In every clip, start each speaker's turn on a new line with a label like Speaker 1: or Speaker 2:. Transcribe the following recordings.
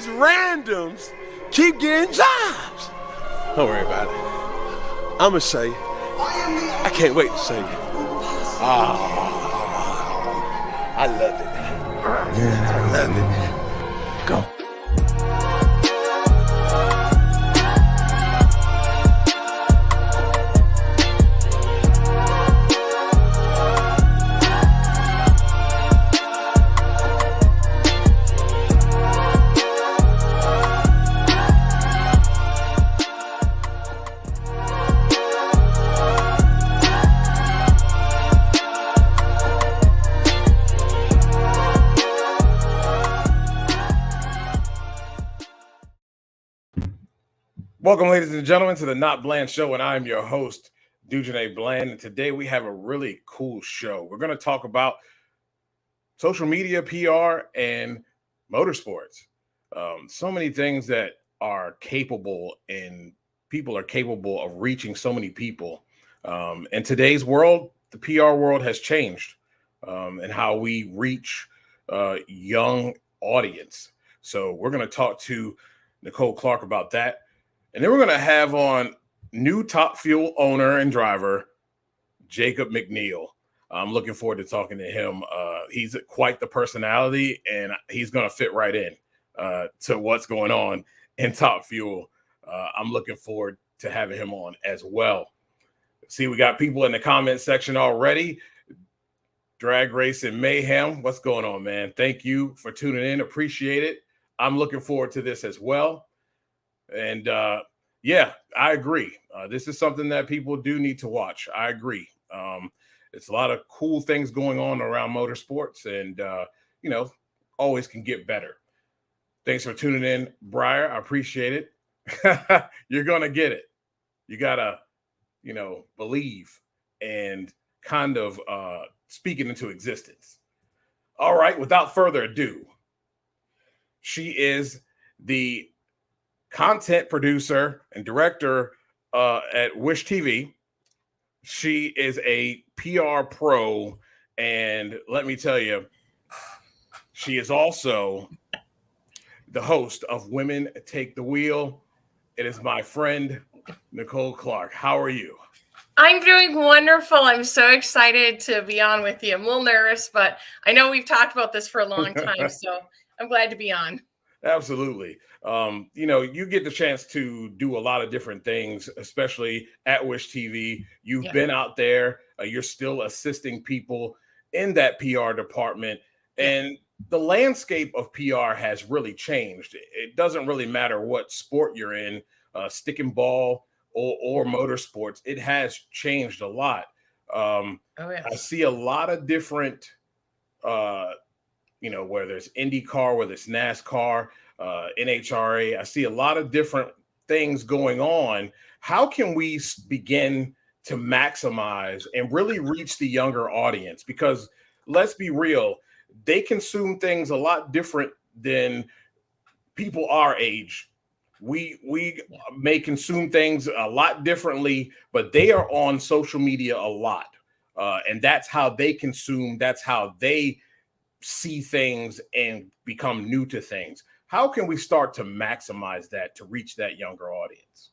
Speaker 1: these randoms keep getting jobs? Don't worry about it. I'ma say it. I can't wait to say it. I love it. I love it. Go.
Speaker 2: Welcome, ladies and gentlemen, to the Not Bland Show, and I'm your host, Dujane Bland. And today we have a really cool show. We're going to talk about social media, PR, and motorsports. So many things that are capable, and people are capable of reaching so many people. In today's world, the PR world has changed, and how we reach young audience. So we're going to talk to Nicole Clark about that. And then we're going to have on new Top Fuel owner and driver, Jacob McNeal. I'm looking forward to talking to him. He's quite the personality, and he's going to fit right in to what's going on in Top Fuel. I'm looking forward to having him on as well. See, we got people in the comment section already. Drag Race and Mayhem. What's going on, man? Thank you for tuning in. Appreciate it. I'm looking forward to this as well. And yeah, I agree. This is something that people do need to watch. I agree. It's a lot of cool things going on around motorsports, and always can get better. Thanks for tuning in, Briar. I appreciate it. You're gonna get it. You gotta, believe and kind of speak it into existence. All right. Without further ado, she is the content producer and director at Wish TV. She is a PR pro, and let me tell you, she is also the host of Women Take the Wheel. It is my friend, Nicole Clark. How are you?
Speaker 3: I'm doing wonderful. I'm so excited to be on with you. I'm a little nervous, but I know we've talked about this for a long time, so I'm glad to be on.
Speaker 2: Absolutely. You get the chance to do a lot of different things, especially at Wish TV. You've been out there. You're still assisting people in that PR department. And the landscape of PR has really changed. It doesn't really matter what sport you're in, stick and ball or motorsports. It has changed a lot. I see a lot of different whether it's IndyCar, whether it's NASCAR, NHRA. I see a lot of different things going on. How can we begin to maximize and really reach the younger audience? Because let's be real, they consume things a lot different than people our age. We may consume things a lot differently, but they are on social media a lot. And that's how they consume. That's how they see things and become new to things. How can we start to maximize that to reach that younger audience?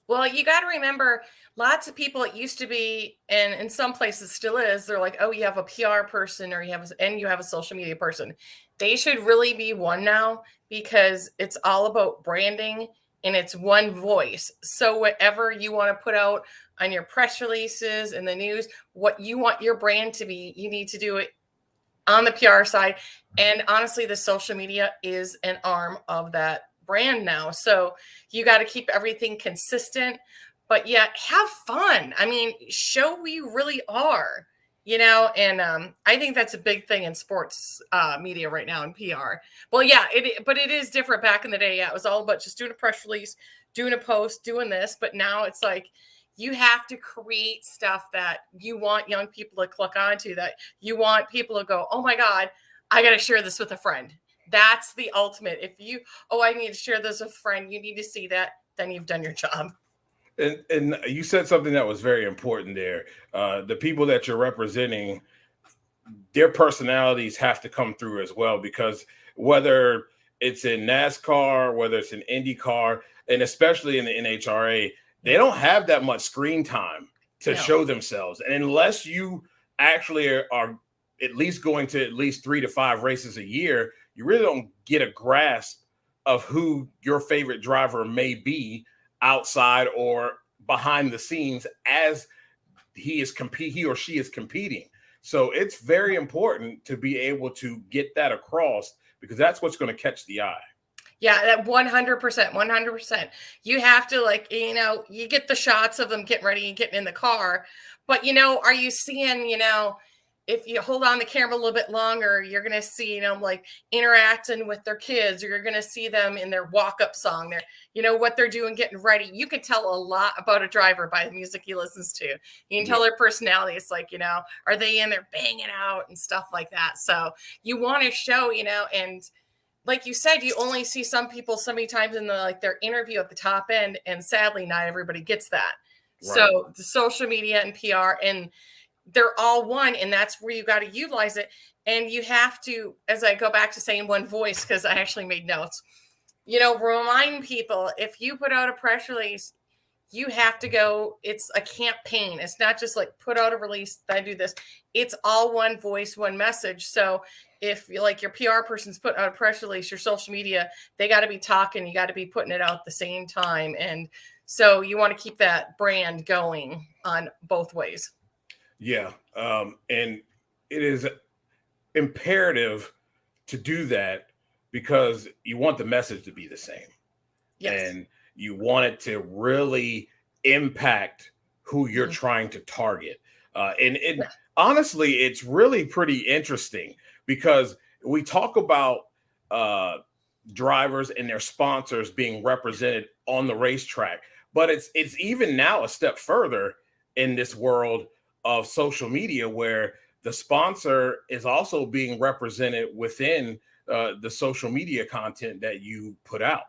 Speaker 3: Well, you got to remember, lots of people, it used to be, and in some places still is, they're like, oh, you have a PR person or you have a social media person. They should really be one now, because it's all about branding and it's one voice. So whatever you want to put out on your press releases and the news, what you want your brand to be, you need to do it on the PR side. And honestly, the social media is an arm of that brand now. So you got to keep everything consistent, but yet have fun. I mean, show who you really are, and I think that's a big thing in sports media right now in PR. Well, yeah, but it is different back in the day. Yeah, it was all about just doing a press release, doing a post, doing this. But now it's like, you have to create stuff that you want young people to click onto, that you want people to go, oh my God, I got to share this with a friend. That's the ultimate. If I need to share this with a friend, you need to see that, then you've done your job.
Speaker 2: And you said something that was very important there. The people that you're representing, their personalities have to come through as well, because whether it's in NASCAR, whether it's in IndyCar, and especially in the NHRA, they don't have that much screen time to show themselves. And unless you actually are at least going to at least 3 to 5 races a year, you really don't get a grasp of who your favorite driver may be outside or behind the scenes as he or she is competing. So it's very important to be able to get that across, because that's what's going to catch the eye.
Speaker 3: Yeah, that 100%, 100%. You have to, like, you know, you get the shots of them getting ready and getting in the car, but, you know, are you seeing, you know, if you hold on the camera a little bit longer, you're going to see, you know, like interacting with their kids, or you're going to see them in their walk-up song there, you know, what they're doing, getting ready. You can tell a lot about a driver by the music he listens to. You can tell their personality. It's like, you know, are they in there banging out and stuff like that? So you want to show, you know, and like you said, you only see some people so many times in their interview at the top end, and sadly, not everybody gets that. Right. So the social media and PR, and they're all one, and that's where you got to utilize it. And you have to, as I go back to saying one voice, because I actually made notes, you know, remind people, if you put out a press release, you have to go, it's a campaign. It's not just like put out a release, I do this. It's all one voice, one message. So if like your PR person's put out a press release, your social media, they got to be talking, you got to be putting it out at the same time. And so you want to keep that brand going on both ways.
Speaker 2: Yeah. And it is imperative to do that, because you want the message to be the same. Yes. And you want it to really impact who you're trying to target. Honestly, it's really pretty interesting, because we talk about drivers and their sponsors being represented on the racetrack, but it's even now a step further in this world of social media, where the sponsor is also being represented within the social media content that you put out.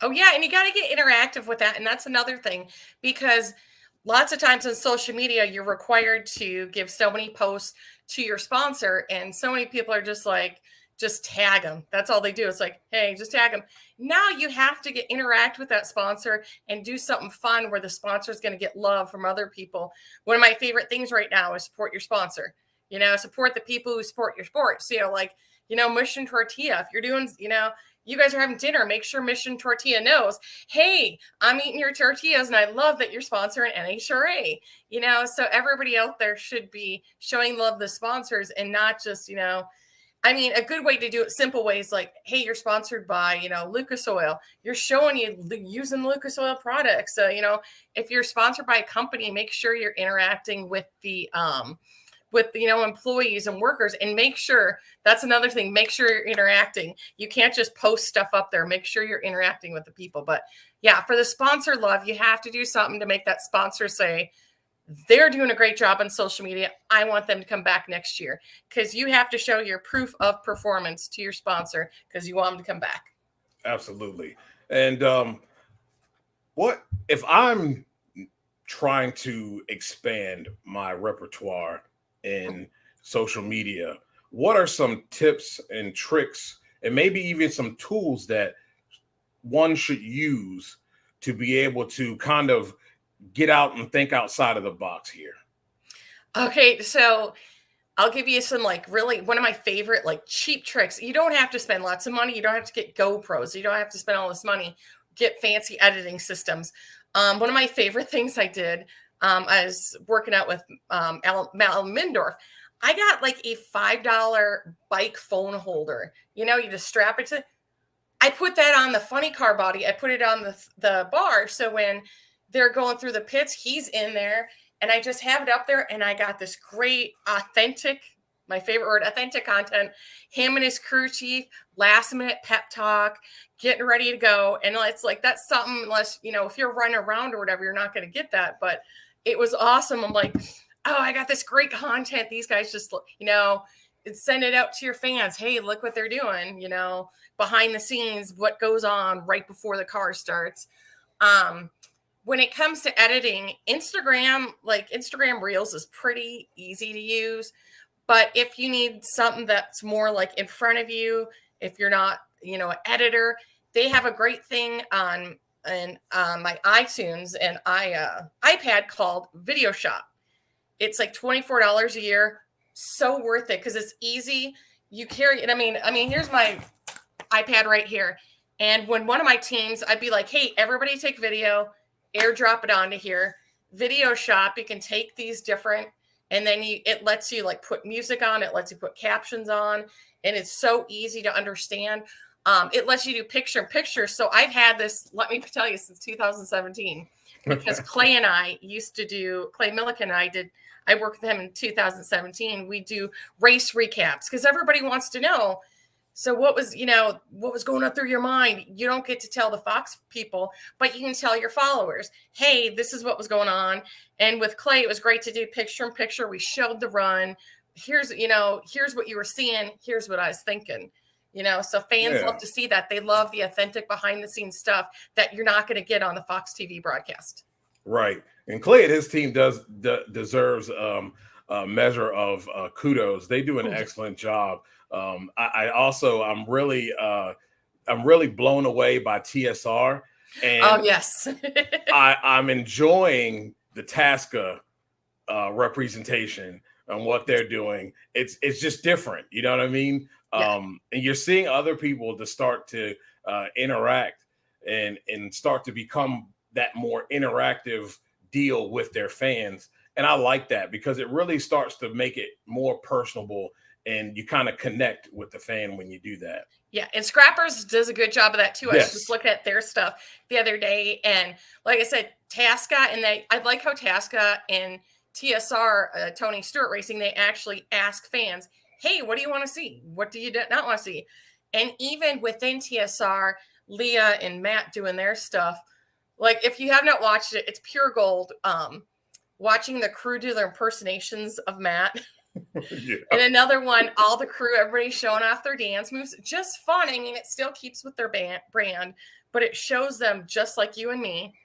Speaker 3: Oh, yeah. And you got to get interactive with that. And that's another thing, because lots of times on social media, you're required to give so many posts to your sponsor. And so many people are just like, just tag them. That's all they do. It's like, hey, just tag them. Now you have to interact with that sponsor and do something fun where the sponsor is going to get love from other people. One of my favorite things right now is support your sponsor. You know, support the people who support your sport. So, you know, like, you know, Mission Tortilla, if you're doing, you know, you guys are having dinner, make sure Mission Tortilla knows, hey, I'm eating your tortillas and I love that you're sponsoring NHRA. You know, so everybody out there should be showing love to the sponsors, and not just, you know, I mean, a good way to do it, simple ways like, hey, you're sponsored by, you know, Lucas Oil. You're showing you using Lucas Oil products. So, you know, if you're sponsored by a company, make sure you're interacting with the, you know, employees and workers, and make sure, that's another thing, make sure you're interacting. You can't just post stuff up there. Make sure you're interacting with the people. But yeah, for the sponsor love, you have to do something to make that sponsor say, they're doing a great job on social media, I want them to come back next year, because you have to show your proof of performance to your sponsor, because you want them to come back.
Speaker 2: Absolutely. And what if I'm trying to expand my repertoire in social media? What are some tips and tricks, and maybe even some tools that one should use to be able to kind of get out and think outside of the box here?
Speaker 3: Okay, so I'll give you some, like, really one of my favorite, like, cheap tricks. You don't have to spend lots of money. You don't have to get GoPros. You don't have to spend all this money, get fancy editing systems. One of my favorite things I did, I was working out with Mal Mindorf. I got like a $5 bike phone holder. You know, you just strap it to, I put that on the funny car body. I put it on the bar. So when they're going through the pits, he's in there, and I just have it up there, and I got this great authentic, my favorite word, authentic content, him and his crew chief, last minute pep talk, getting ready to go. And it's like, that's something, unless, you know, if you're running around or whatever, you're not going to get that, but it was awesome. I'm like, oh, I got this great content. These guys just, you know, send it out to your fans. Hey, look what they're doing, you know, behind the scenes, what goes on right before the car starts. When it comes to editing, Instagram Reels is pretty easy to use. But if you need something that's more like in front of you, if you're not, an editor, they have a great thing on my iTunes and iPad called Video Shop. It's like $24 a year. So worth it because it's easy. You carry it. I mean, here's my iPad right here. And when one of my teams, I'd be like, hey, everybody take video, airdrop it onto here. Video Shop, you can take these different, and then it lets you like put music on, it lets you put captions on, and it's so easy to understand. It lets you do picture in picture. So I've had this, let me tell you, since 2017, because Clay Milliken and I worked with him in 2017. We do race recaps because everybody wants to know. So what was going on through your mind? You don't get to tell the Fox people, but you can tell your followers, hey, this is what was going on. And with Clay, it was great to do picture in picture. We showed the run. Here's what you were seeing. Here's what I was thinking. So fans love to see that. They love the authentic behind the scenes stuff that you're not going to get on the Fox TV broadcast. Right.
Speaker 2: And Clay and his team deserves a measure of kudos. They do an excellent job. I'm really blown away by TSR. And
Speaker 3: oh yes.
Speaker 2: I'm enjoying the Tasca representation and what they're doing. It's just different. You know what I mean? Yeah. And you're seeing other people to start to interact and start to become that more interactive deal with their fans. And I like that because it really starts to make it more personable and you kind of connect with the fan when you do that.
Speaker 3: Yeah. And Scrappers does a good job of that too. I was just looking at their stuff the other day. And like I said, Tasca, and I like how Tasca and TSR, Tony Stewart Racing, they actually ask fans, hey, what do you want to see? What do you not want to see? And even within TSR, Leah and Matt doing their stuff. Like if you have not watched it, it's pure gold. Watching the crew do their impersonations of Matt. Yeah. And another one, all the crew, everybody showing off their dance moves. Just fun. I mean, it still keeps with their brand, but it shows them just like you and me.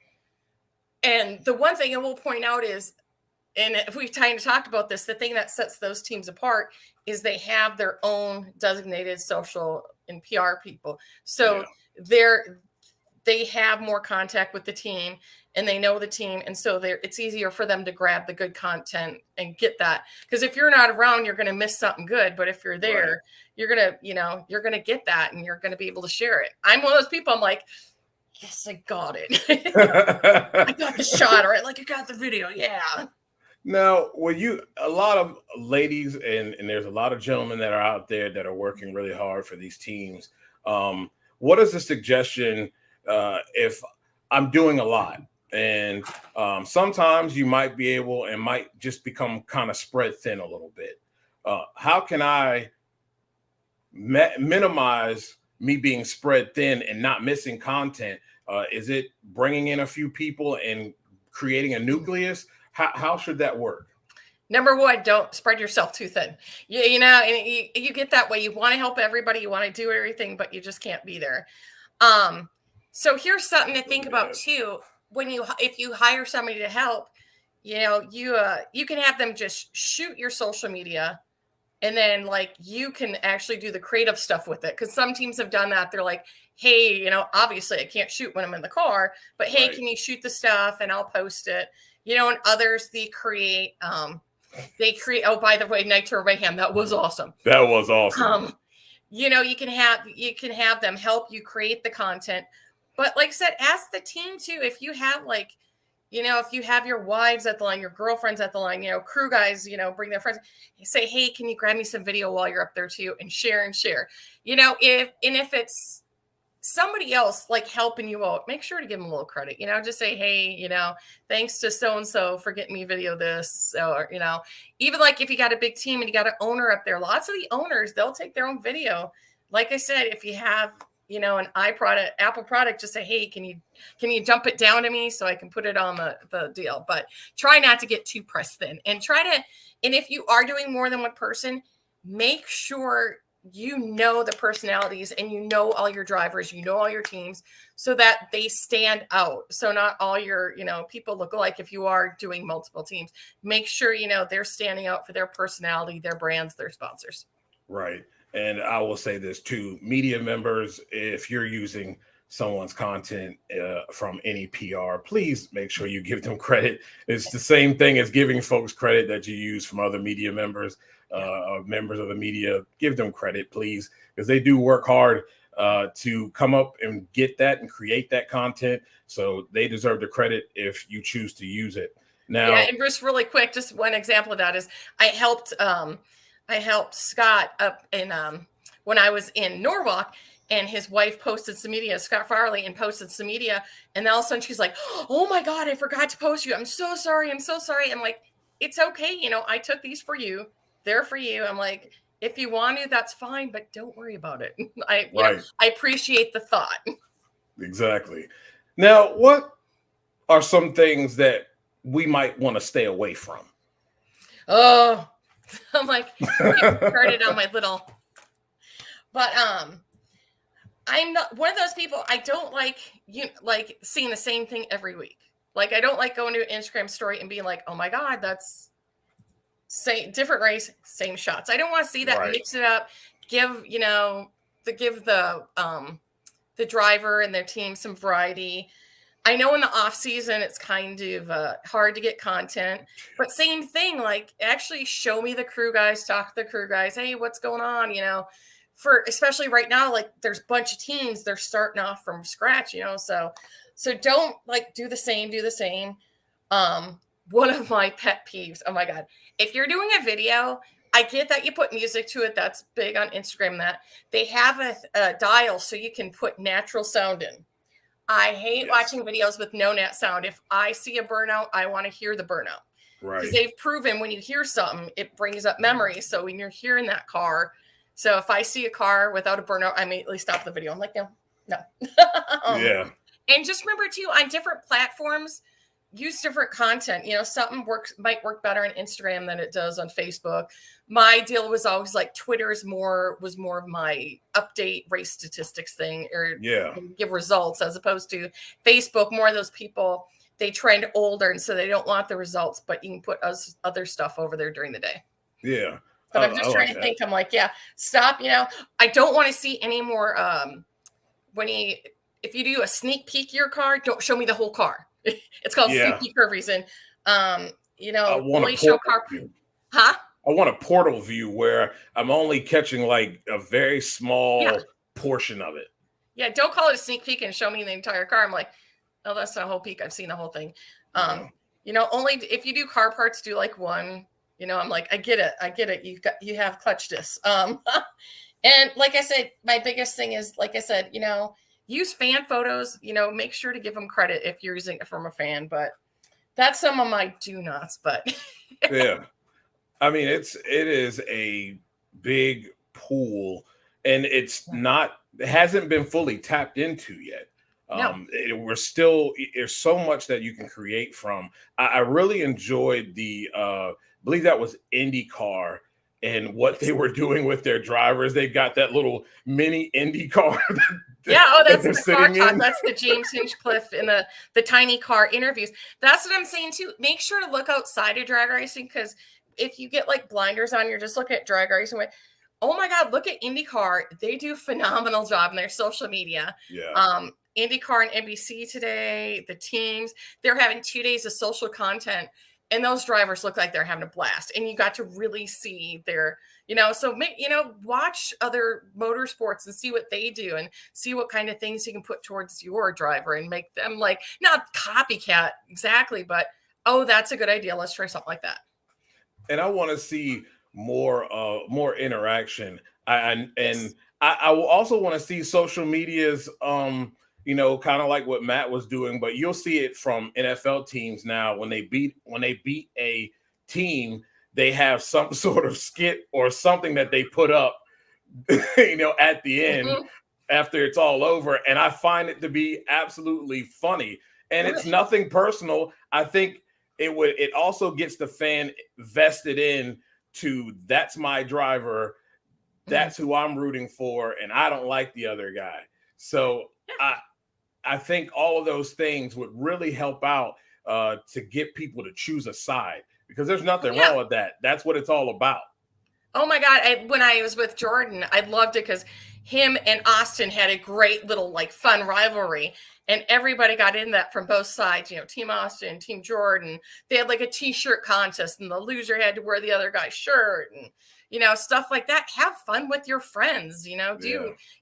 Speaker 3: And the one thing I will point out is, and if we've kind of talked about this, the thing that sets those teams apart is they have their own designated social and PR people. So they have more contact with the team and they know the team. And so it's easier for them to grab the good content and get that. Because if you're not around, you're going to miss something good. But if you're there, you're going to get that and you're going to be able to share it. I'm one of those people. I'm like, yes, I got it. I got the shot, right? Like I got the video. Yeah.
Speaker 2: Now, a lot of ladies and there's a lot of gentlemen that are out there that are working really hard for these teams. What is the suggestion if I'm doing a lot and sometimes you might be able and might just become kind of spread thin a little bit? How can I minimize me being spread thin and not missing content? Is it bringing in a few people and creating a nucleus? How should that work?
Speaker 3: Number one, don't spread yourself too thin. And you get that way. You want to help everybody. You want to do everything, but you just can't be there. So here's something to think about too. If you hire somebody to help, you can have them just shoot your social media, and then like you can actually do the creative stuff with it. Because some teams have done that. They're like, hey, obviously I can't shoot when I'm in the car, but hey, can you shoot the stuff and I'll post it? And others, they create, oh, by the way, NHRA Mayhem, that was awesome.
Speaker 2: That was awesome.
Speaker 3: You can have them help you create the content. But like I said, ask the team too, if you have if you have your wives at the line, your girlfriends at the line, crew guys, bring their friends, say, hey, can you grab me some video while you're up there too? And share. If it's somebody else like helping you out, make sure to give them a little credit, just say, hey, thanks to so-and-so for getting me video this, or, even like if you got a big team and you got an owner up there, lots of the owners, they'll take their own video. Like I said, if you have, an Apple product, just say, hey, can you jump it down to me so I can put it on the deal, but try not to get too pressed thin and and if you are doing more than one person, make sure the personalities and all your drivers, all your teams, so that they stand out. So not all your, people look alike. If you are doing multiple teams, make sure, they're standing out for their personality, their brands, their sponsors.
Speaker 2: Right. And I will say this too, media members, if you're using someone's content from any PR, please make sure you give them credit. It's the same thing as giving folks credit that you use from other media members, members of the media. Give them credit, please, because they do work hard to come up and get that and create that content. So they deserve the credit if you choose to use it. Now,
Speaker 3: yeah, and Bruce, really quick, just one example of that is I helped Scott up in when I was in Norwalk, and his wife posted some media, Scott Farley, and posted some media, and then all of a sudden she's like, "Oh my God, I forgot to post you. I'm so sorry. I'm so sorry." I'm like, "It's okay. You know, I took these for you. They're for you." I'm like, if you want to, that's fine, but don't worry about it. I appreciate the thought.
Speaker 2: Exactly. Now, what are some things that we might want to stay away from?
Speaker 3: Oh, I'm like, started on my little, but I'm not one of those people. I don't like seeing the same thing every week. Like, I don't like going to an Instagram story and being like, "Oh my God, that's different race, same shots." I don't want to see that.
Speaker 2: Right.
Speaker 3: Mix it up. Give the driver and their team some variety. I know in the off season, it's kind of hard to get content, but same thing, like actually show me the crew guys, talk to the crew guys. Hey, what's going on? You know, for especially right now, like there's a bunch of teams, they're starting off from scratch, you know, so don't like do the same. One of my pet peeves. Oh my God. If you're doing a video, I get that you put music to it. That's big on Instagram, that they have a dial so you can put natural sound in. I hate watching videos with no net sound. If I see a burnout, I want to hear the burnout.
Speaker 2: Right.
Speaker 3: Because they've proven when you hear something, it brings up memories. So when you're hearing that car, so if I see a car without a burnout, I immediately stop the video. I'm like, no.
Speaker 2: Yeah.
Speaker 3: And just remember too, on different platforms, use different content. You know, something might work better on Instagram than it does on Facebook. My deal was always like Twitter was more of my update race statistics thing, or give results, as opposed to Facebook. More of those people, they trend older, and so they don't want the results, but you can put other stuff over there during the day.
Speaker 2: Yeah.
Speaker 3: But I'm just trying to think. I'm like, stop. You know, I don't want to see any more. If you do a sneak peek of your car, don't show me the whole car. It's called sneak peek for a reason. You know, only show car. Huh?
Speaker 2: I want a portal view where I'm only catching like a very small portion of it. Yeah,
Speaker 3: don't call it a sneak peek and show me the entire car. I'm like, oh, that's not a whole peek. I've seen the whole thing. You know, only if you do car parts, do like one. You know, I'm like, I get it. You have clutch discs. And like I said, my biggest thing is, like I said, you know, use fan photos. You know, make sure to give them credit if you're using it from a fan. But that's some of my do nots. But
Speaker 2: yeah. I mean, it is a big pool, and it hasn't been fully tapped into yet. We're still, there's so much that you can create from. I really enjoyed I believe that was IndyCar, and what they were doing with their drivers. They got that little mini IndyCar.
Speaker 3: That's the car talk. That's the James Hinchcliffe in the tiny car interviews. That's what I'm saying too. Make sure to look outside of drag racing, because if you get like blinders on, you're just looking at drag racing. Oh my God, look at IndyCar. They do a phenomenal job in their social media.
Speaker 2: Yeah.
Speaker 3: IndyCar and NBC today, the teams, they're having 2 days of social content, and those drivers look like they're having a blast. And you got to really see their, you know, so, you know, watch other motorsports and see what they do, and see what kind of things you can put towards your driver and make them like, not copycat exactly, but, oh, that's a good idea. Let's try something like that.
Speaker 2: And I want to see more interaction. I will also want to see social medias, you know, kind of like what Matt was doing, but you'll see it from NFL teams now. When they beat a team, they have some sort of skit or something that they put up, you know, at the end after it's all over. And I find it to be absolutely funny. And it's nothing personal. I think it also gets the fan vested in to, that's my driver, that's who I'm rooting for, and I don't like the other guy. So I think all of those things would really help out to get people to choose a side, because there's nothing wrong with that. That's what it's all about.
Speaker 3: Oh my God. When I was with Jordan, I loved it because him and Austin had a great little like fun rivalry, and everybody got in that from both sides, Team Austin, Team Jordan. They had like a t-shirt contest, and the loser had to wear the other guy's shirt, and stuff like that. Have fun with your friends. You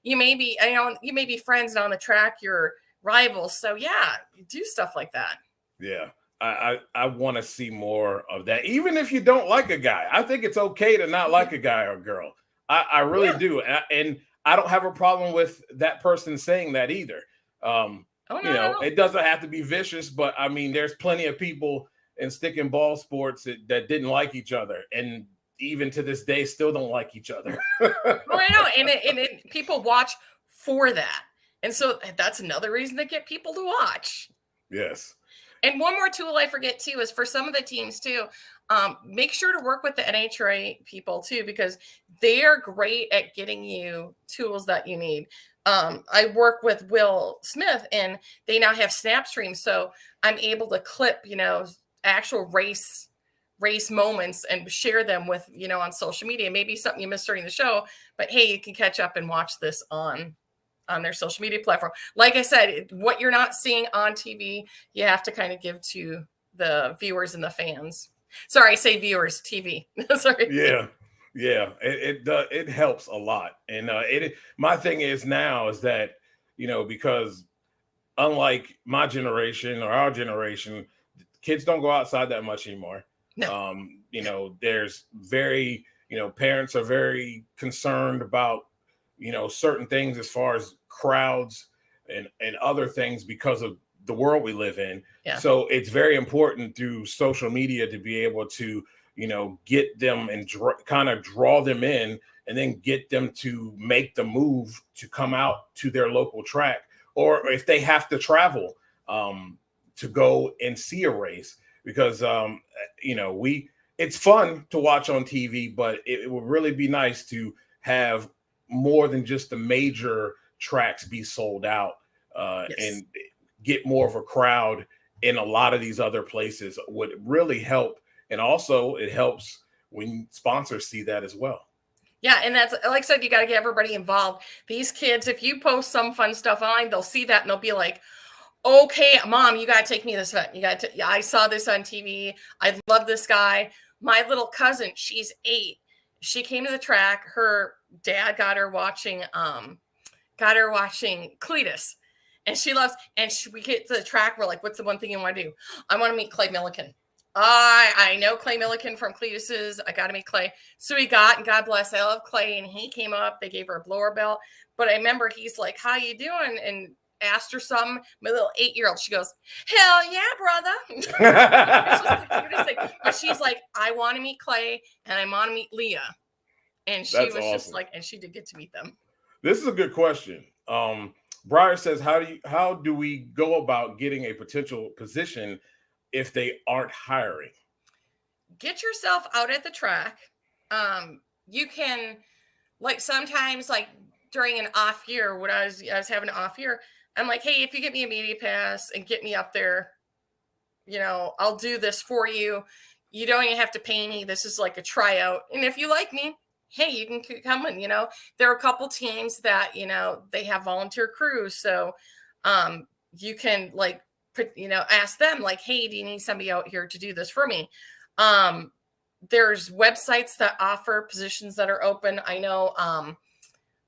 Speaker 3: may be friends, and on the track you're rivals. So yeah, do stuff like that.
Speaker 2: Yeah. I want to see more of that. Even if you don't like a guy, I think it's okay to not like a guy or girl. I really do. And I don't have a problem with that person saying that either.
Speaker 3: No.
Speaker 2: It doesn't have to be vicious, but I mean, there's plenty of people in stick and ball sports that didn't like each other. And even to this day, still don't like each other.
Speaker 3: I know. And people watch for that. And so that's another reason to get people to watch.
Speaker 2: Yes.
Speaker 3: And one more tool I forget too is for some of the teams too, make sure to work with the NHRA people too, because they are great at getting you tools that you need. I work with Will Smith, and they now have snap streams, so I'm able to clip, actual race moments and share them with, on social media. Maybe something you missed during the show, but hey, you can catch up and watch this on their social media platform. Like I said, what you're not seeing on TV, you have to kind of give to the viewers and the fans. Sorry, I say viewers, TV. Sorry.
Speaker 2: Yeah. It helps a lot. And my thing is now is that, because unlike my generation or our generation, kids don't go outside that much anymore.
Speaker 3: No.
Speaker 2: There's very, parents are very concerned about, certain things as far as crowds and other things because of the world we live in.
Speaker 3: Yeah.
Speaker 2: So it's very important through social media to be able to, get them and kind of draw them in, and then get them to make the move to come out to their local track, or if they have to travel to go and see a race, because, it's fun to watch on TV, but it would really be nice to have more than just the major tracks be sold out and get more of a crowd in a lot of these other places would really help. And also it helps when sponsors see that as well.
Speaker 3: Yeah. And that's, like I said, you got to get everybody involved. These kids, if you post some fun stuff online, they'll see that and they'll be like, okay, Mom, you got to take me to this event. I saw this on TV. I love this guy. My little cousin, she's 8. She came to the track. Her dad got her watching Cletus, and she loves. And we get to the track. We're like, "What's the one thing you want to do?" I want to meet Clay Millican. I know Clay Millican from Cletus's. I got to meet Clay. So we got, and God bless, I love Clay. And he came up. They gave her a blower belt. But I remember he's like, "How you doing?" And asked her something. My little 8-year-old, she goes, "Hell yeah, brother." It's just the cutest thing. But she's like, "I want to meet Clay, and I want to meet Leah." And she was awesome. Just like, and she did get to meet them.
Speaker 2: This is a good question. Briar says, how do we go about getting a potential position if they aren't hiring?
Speaker 3: Get yourself out at the track. You can, like, sometimes, like during an off year, when I was having an off year, I'm like, "Hey, if you get me a media pass and get me up there, I'll do this for you. You don't even have to pay me. This is like a tryout. And if you like me, hey, you can come in." There are a couple teams that, they have volunteer crews. So you can ask them like, "Hey, do you need somebody out here to do this for me?" There's websites that offer positions that are open. I know,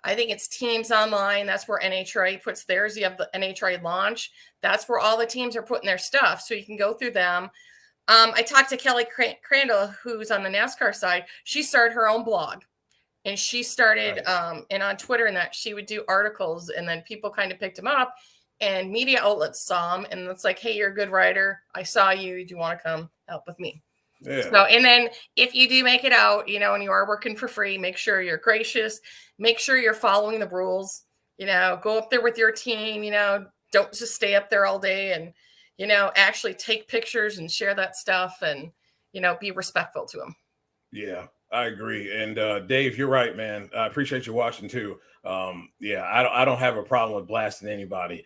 Speaker 3: I think it's Teams Online. That's where NHRA puts theirs. You have the NHRA launch. That's where all the teams are putting their stuff. So you can go through them. I talked to Kelly Crandall, who's on the NASCAR side. She started her own blog, and she started, and on Twitter and that, she would do articles, and then people kind of picked them up, and media outlets saw them, and it's like, "Hey, you're a good writer. I saw you. Do you want to come help with me?" Yeah. So, and then if you do make it out, and you are working for free, make sure you're gracious, make sure you're following the rules, go up there with your team, don't just stay up there all day, and, actually take pictures and share that stuff, and, be respectful to them.
Speaker 2: Yeah, I agree. And Dave, you're right, man. I appreciate you watching too. I don't have a problem with blasting anybody.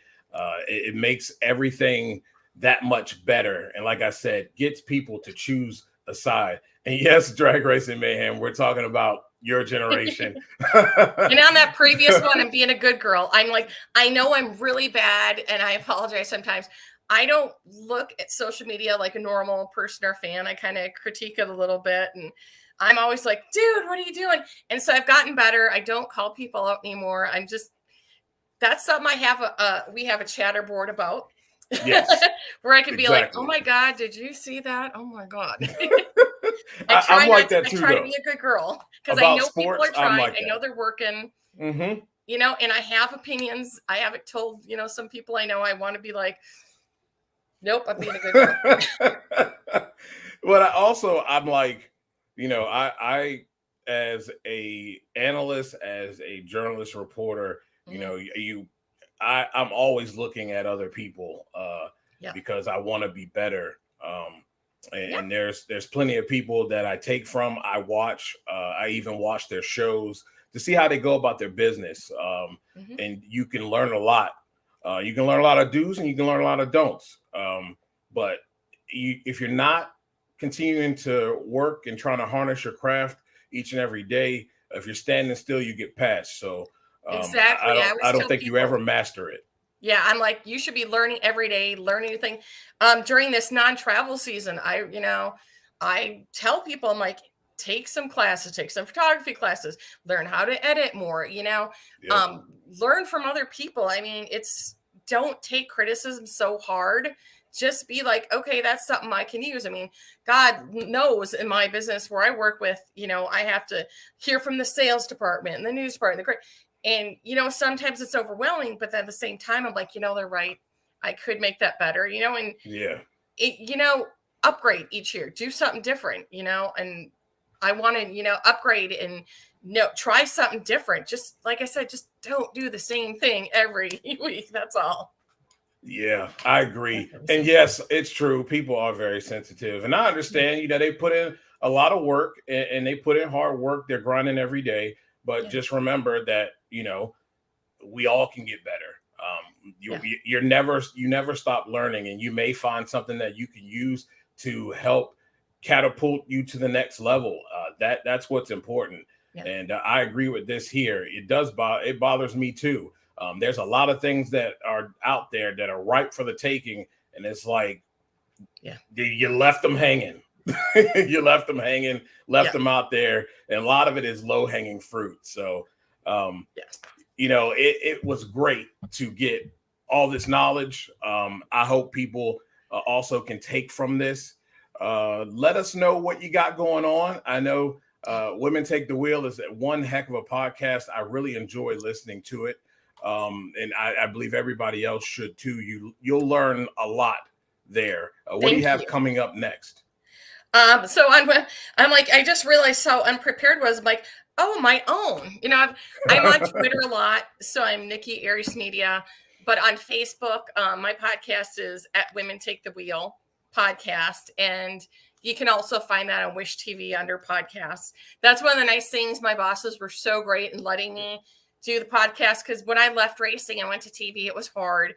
Speaker 2: It makes everything that much better. And like I said, gets people to choose a side. And yes, Drag Racing Mayhem, we're talking about your generation.
Speaker 3: And on that previous one, I'm being a good girl. I'm like, I know I'm really bad, and I apologize sometimes. I don't look at social media like a normal person or fan. I kind of critique it a little bit, and I'm always like, dude, what are you doing? And so I've gotten better. I don't call people out anymore. That's something we have a chatter board about.
Speaker 2: Yes.
Speaker 3: Where I can be like, oh my God, did you see that? Oh my God.
Speaker 2: I'm like that too,
Speaker 3: I try
Speaker 2: though.
Speaker 3: to be a good girl because I know
Speaker 2: sports,
Speaker 3: people are trying.
Speaker 2: like
Speaker 3: I know they're working.
Speaker 2: Mm-hmm.
Speaker 3: You know, and I have opinions. I haven't told, some people I know. I want to be like, nope, I'm being a good girl.
Speaker 2: But I'm like, I as a analyst, as a journalist reporter, I'm always looking at other people because I want to be better. And there's plenty of people that I take from. I watch. I even watch their shows to see how they go about their business. And you can learn a lot. You can learn a lot of do's and you can learn a lot of don'ts. But if you're not continuing to work and trying to harness your craft each and every day, if you're standing still, you get passed. So
Speaker 3: exactly.
Speaker 2: I don't think you ever master it.
Speaker 3: Yeah, I'm like, you should be learning every day, learning new thing. During this non-travel season, I tell people, I'm like, take some classes, take some photography classes, learn how to edit more, learn from other people. I mean, don't take criticism so hard. Just be like, okay, that's something I can use. I mean, God knows in my business where I work with, I have to hear from the sales department and the news department. And, sometimes it's overwhelming, but at the same time, I'm like, they're right. I could make that better, and upgrade each year, do something different, and I want to, upgrade and try something different. Just like I said, just don't do the same thing every week. That's all.
Speaker 2: Yeah, I agree. And yes, it's true. People are very sensitive. And I understand, they put in a lot of work and they put in hard work. They're grinding every day. But just remember that, we all can get better. You never stop learning, and you may find something that you can use to help catapult you to the next level. That's what's important. Yeah. And I agree with this here. It bothers me too. There's a lot of things that are out there that are ripe for the taking, and it's like, you left them hanging. You left them hanging, them out there, and a lot of it is low hanging fruit. So, it was great to get all this knowledge. I hope people also can take from this. Let us know what you got going on. I know Women Take the Wheel is one heck of a podcast. I really enjoy listening to it. And I believe everybody else should too. You'll learn a lot there. What do you have coming up next?
Speaker 3: So I'm like, I just realized how unprepared was. I'm like, oh, my own. I'm on Twitter a lot, so I'm Nikki Aries Media. But on Facebook, my podcast is at Women Take the Wheel podcast, and you can also find that on Wish TV under podcasts. That's one of the nice things. My bosses were so great in letting me do the podcast, because when I left racing and went to TV, it was hard.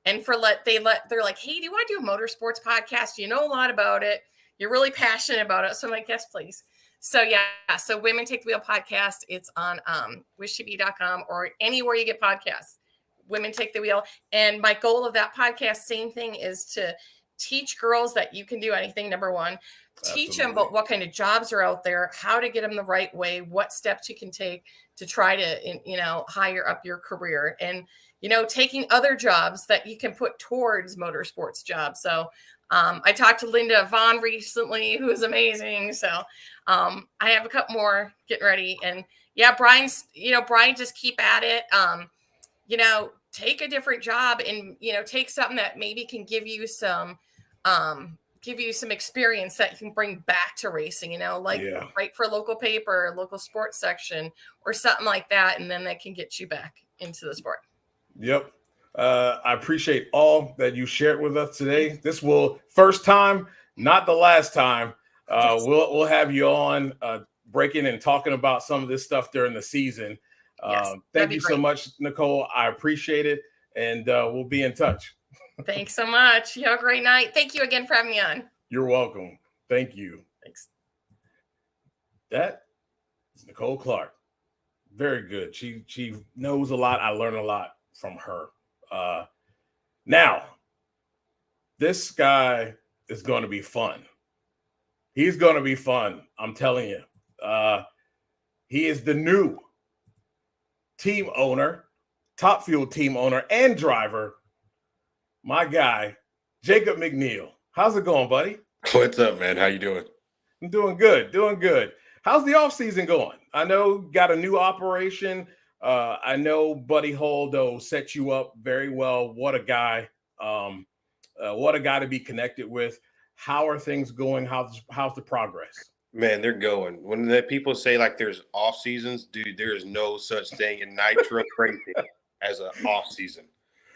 Speaker 3: And they're like, hey, do you want to do a motorsports podcast? You know a lot about it. You're really passionate about it. So I'm like, yes, please. So so Women Take the Wheel podcast. It's on wishtv.com or anywhere you get podcasts. Women Take the Wheel. And my goal of that podcast, same thing, is to teach girls that you can do anything. Number one, teach them about what kind of jobs are out there, how to get them the right way, what steps you can take to try to, higher up your career, and, taking other jobs that you can put towards motorsports jobs. So I talked to Linda Vaughn recently, who is amazing. So I have a couple more getting ready. And Brian, just keep at it. Take a different job and, take something that maybe can give you some experience that you can bring back to racing, write for a local paper, local sports section or something like that. And then that can get you back into the sport.
Speaker 2: Yep. I appreciate all that you shared with us today. This will first time, not the last time. We'll have you on breaking and talking about some of this stuff during the season. Thank you so much, Nicole. I appreciate it. And we'll be in touch.
Speaker 3: Thanks so much. You have a great night. Thank you again for having me on.
Speaker 2: You're welcome. Thank you.
Speaker 3: Thanks.
Speaker 2: That Nicole Clark. Very good. She knows a lot. I learn a lot from her. Now, this guy is going to be fun. He's going to be fun. I'm telling you. He is the new team owner, Top Fuel team owner and driver. My guy, Jacob McNeal. How's it going, buddy?
Speaker 4: What's up, man? How you doing?
Speaker 2: I'm doing good. Doing good. How's the off season going? I know got a new operation. I know Buddy Holdo set you up very well. What a guy. What a guy to be connected with. How are things going? How's the progress?
Speaker 4: Man, they're going. When the people say like there's off seasons, dude, there is no such thing in nitro crazy as an off season.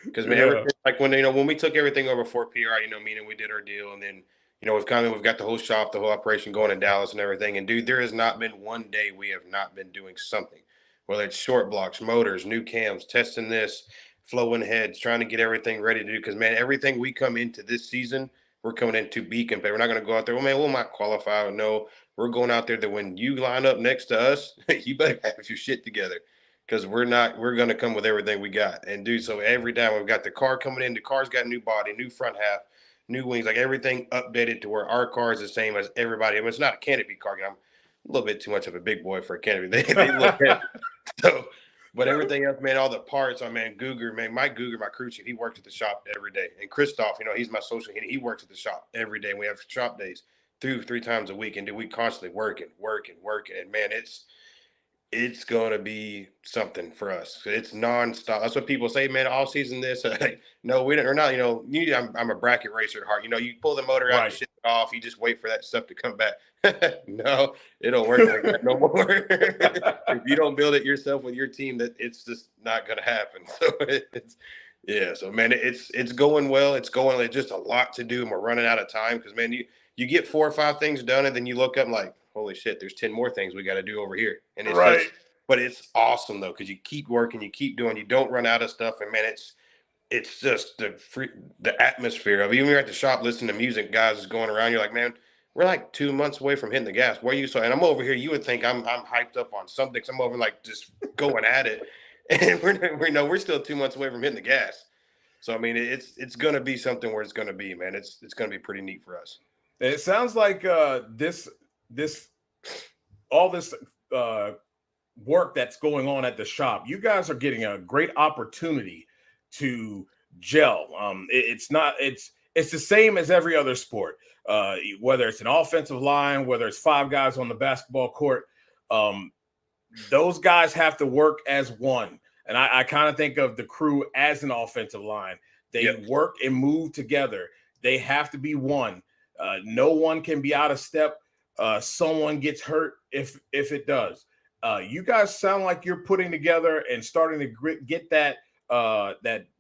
Speaker 4: Because man, like when we took everything over for PR, meaning we did our deal, and then we've got the whole shop, the whole operation going in Dallas and everything. And dude, there has not been one day we have not been doing something, whether it's short blocks, motors, new cams, testing this, flowing heads, trying to get everything ready to do. Because man, everything we come into this season, we're coming in to be competitive. We're not going to go out there, well, man, we'll not qualify. No, we're going out there that when you line up next to us, you better have your shit together. Because we're going to come with everything we got. And dude, so every time we've got the car coming in, the car's got new body, new front half, new wings, like everything updated to where our car is the same as everybody. I mean, it's not a canopy car. I'm a little bit too much of a big boy for a canopy. They look heavy. So, but everything else, man, all the parts, man, Googer, man, Mike Googer, my crew chief, he works at the shop every day. And Christoph, he's my social, he works at the shop every day. And we have shop days three times a week. And dude, we constantly working. And man, it's going to be something for us. It's nonstop. That's what people say, man, all season this. No, we don't, or not, I'm a bracket racer at heart. You pull the motor out
Speaker 2: Right.
Speaker 4: and shit it off. You just wait for that stuff to come back. No, it don't work like that no more. If you don't build it yourself with your team, that it's just not going to happen. So so man, it's going well. It's just a lot to do. And we're running out of time because, man, you get 4 or 5 things done and then you look up and like, holy shit, there's 10 more things we got to do over here. And it's
Speaker 2: right.
Speaker 4: But it's awesome though, because you keep working, you keep doing, you don't run out of stuff. And man, it's just the atmosphere of even when you're at the shop listening to music, guys is going around. You're like, man, we're like 2 months away from hitting the gas. Where you so? And I'm over here. You would think I'm hyped up on something. I'm over like just going at it, and we're still 2 months away from hitting the gas. So I mean, it's going to be something where it's going to be, man. It's going to be pretty neat for us.
Speaker 2: It sounds like all this work that's going on at the shop, you guys are getting a great opportunity to gel. It's the same as every other sport, whether it's an offensive line, whether it's 5 guys on the basketball court. Those guys have to work as one. And I kind of think of the crew as an offensive line. They work and move together. They have to be one. No one can be out of step. Someone gets hurt if it does. You guys sound like you're putting together and starting to get that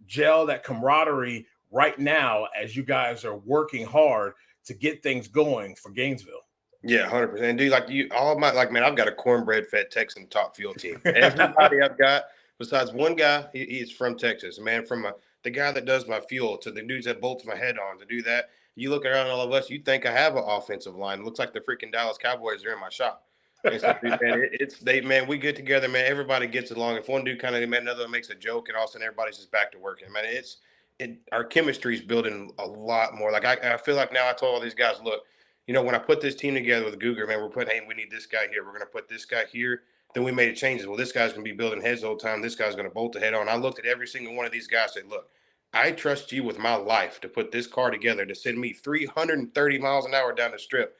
Speaker 2: gel, that camaraderie right now as you guys are working hard to get things going for Gainesville.
Speaker 4: Yeah, 100%. Dude, man, I've got a cornbread fed Texan top fuel team. Everybody I've got, besides one guy, he's from Texas. Man, from the guy that does my fuel to the dudes that bolts my head on to do that. You look around all of us, you think I have an offensive line. It looks like the freaking Dallas Cowboys are in my shop. And so, dude, man, we get together, man. Everybody gets along. If one dude kind of, man, another one makes a joke, and all of a sudden everybody's just back to working. Man, our chemistry is building a lot more. Like I feel like now I told all these guys, look, when I put this team together with Googer, man, we're putting, hey, we need this guy here. We're going to put this guy here. Then we made it changes. Well, this guy's going to be building heads the whole time. This guy's going to bolt the head on. I looked at every single one of these guys and said, look, I trust you with my life to put this car together to send me 330 miles an hour down the strip.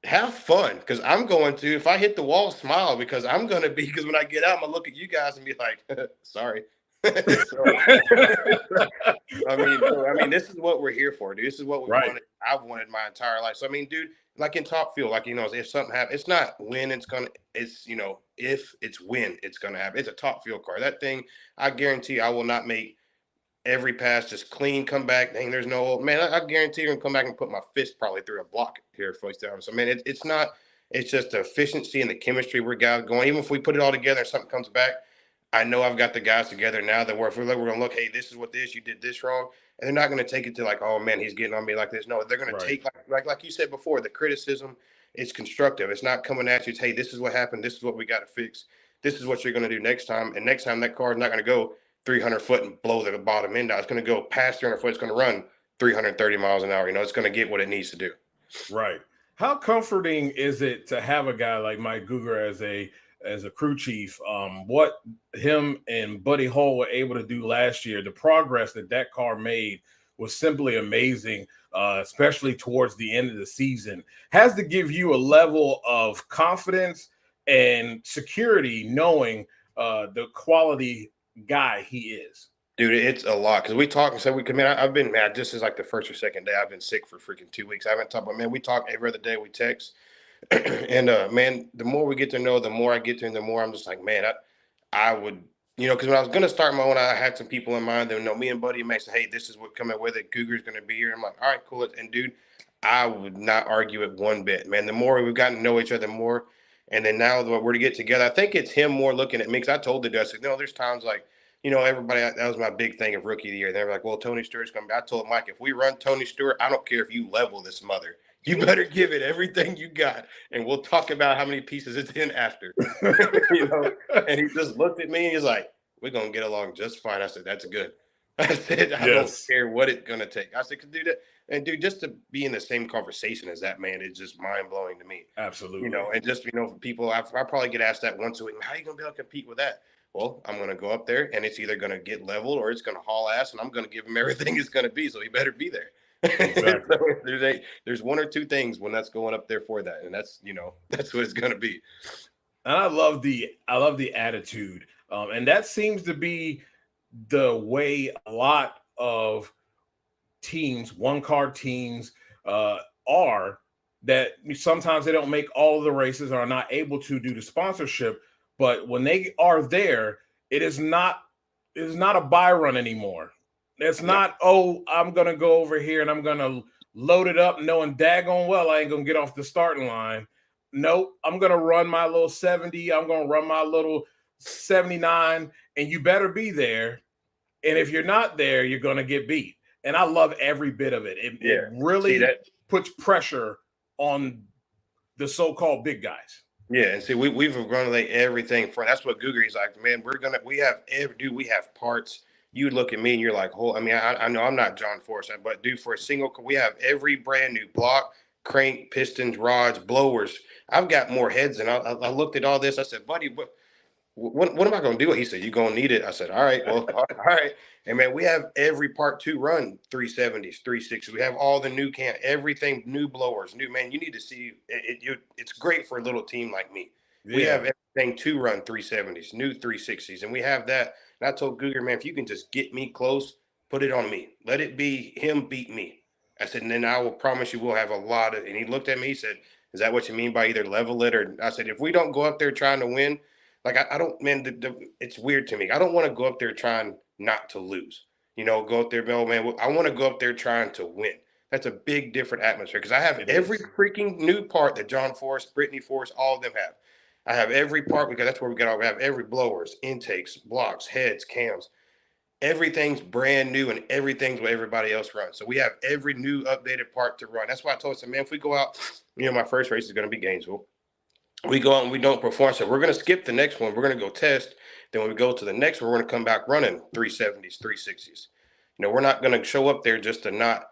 Speaker 4: Have fun, because I'm going to, if I hit the wall, smile, because I'm going to be, because when I get out, I'm going to look at you guys and be like, sorry. I mean, this is what we're here for, dude. This is what we wanted. I've wanted my entire life. So, I mean, dude, like in Top Fuel, like, if something happens, it's not when it's going to, it's, if it's when it's going to happen. It's a Top Fuel car. That thing, I guarantee I will not make every pass just clean, come back. Dang, there's no man. I guarantee you're gonna come back and put my fist probably through a block here first time. So man, it's not. It's just the efficiency and the chemistry we're guys going. Even if we put it all together and something comes back, I know I've got the guys together now that we're gonna look. Hey, this is what you did this wrong, and they're not gonna take it to like, oh man, he's getting on me like this. No, they're gonna take like you said before, the criticism it's constructive. It's not coming at you. It's, hey, this is what happened. This is what we got to fix. This is what you're going to do next time. And next time that car is not going to go 300 foot and blow the bottom end out. It's going to go past 300 foot. It's going to run 330 miles an hour. You know, it's going to get what it needs to do.
Speaker 2: Right. How comforting is it to have a guy like Mike Guger as a crew chief? What him and Buddy Hull were able to do last year, the progress that car made was simply amazing, especially towards the end of the season. Has to give you a level of confidence and security knowing the quality guy he is.
Speaker 4: Dude, it's a lot because we talk and say we commit. I've been mad. This is like the first or second day I've been sick for freaking 2 weeks. I haven't talked, but man, we talk every other day. We text, and man, the more we get to know, the more I get to, and the more I'm just like, man, I would, you know, because when I was gonna start my own, I had some people in mind that know me and Buddy Max. Hey, this is what coming with it. Cougar's gonna be here. I'm like, all right, cool. And dude, I would not argue it one bit, man. The more we've gotten to know each other, more, and then now that we're to get together, I think it's him more looking at me. Because I told the dude, I said, no, there's times like, you know, everybody, that was my big thing of rookie of the year. They were like, well, Tony Stewart's coming back. I told Mike, if we run Tony Stewart, I don't care if you level this mother. You better give it everything you got, and we'll talk about how many pieces it's in after. You know, and he just looked at me and he's like, we're going to get along just fine. I said, that's good. I said, I don't care what it's going to take. I said, dude, and dude, just to be in the same conversation as that man is just mind blowing to me.
Speaker 2: Absolutely.
Speaker 4: You know, and just, you know, for people, I probably get asked that once a week, how are you going to be able to compete with that? Well, I'm going to go up there, and it's either going to get leveled or it's going to haul ass, and I'm going to give him everything it's going to be, so he better be there. Exactly. So there's one or two things when that's going up there for that, and that's, you know, that's what it's going to be.
Speaker 2: And I love the attitude, and that seems to be the way a lot of teams, one-car teams, are. That sometimes they don't make all of the races or are not able to do the sponsorship. But when they are there, it is not a buy run anymore. It's not, oh, I'm going to go over here and I'm going to load it up knowing daggone well I ain't going to get off the starting line. Nope, I'm going to run my little 70. I'm going to run my little 79, and you better be there. And if you're not there, you're going to get beat. And I love every bit of it. It really puts pressure on the so-called big guys.
Speaker 4: Yeah, and see, we've run like everything for. That's what Guger's like, man. We have parts. You look at me and you're like, oh, I mean, I know I'm not John Force, but dude, for a single, we have every brand new block, crank, pistons, rods, blowers. I've got more heads, and I looked at all this. I said, buddy, what am I going to do? He said, you're going to need it. I said, all right, well, all right. And man, we have every part to run 370s, 360s. We have all the new everything, new blowers, new, man, you need to see it. It's great for a little team like me. Yeah. We have everything to run 370s, new 360s. And we have that. And I told Guger, man, if you can just get me close, put it on me. Let it be him beat me. I said, and then I will promise you we'll have a lot of, and he looked at me, he said, is that what you mean by either level it or, I said, if we don't go up there trying to win, like, I don't, man, it's weird to me. I don't want to go up there trying not to lose. You know, go up there, oh, man, I want to go up there trying to win. That's a big, different atmosphere because I have every freaking new part that John Forrest, Brittany Forrest, all of them have. I have every part because that's where we have every blowers, intakes, blocks, heads, cams. Everything's brand new and everything's what everybody else runs. So we have every new updated part to run. That's why I told him, man, if we go out, you know, my first race is going to be Gainesville. We go out and we don't perform. So we're going to skip the next one. We're going to go test. Then when we go to the next one, we're going to come back running 370s, 360s. You know, we're not going to show up there just to not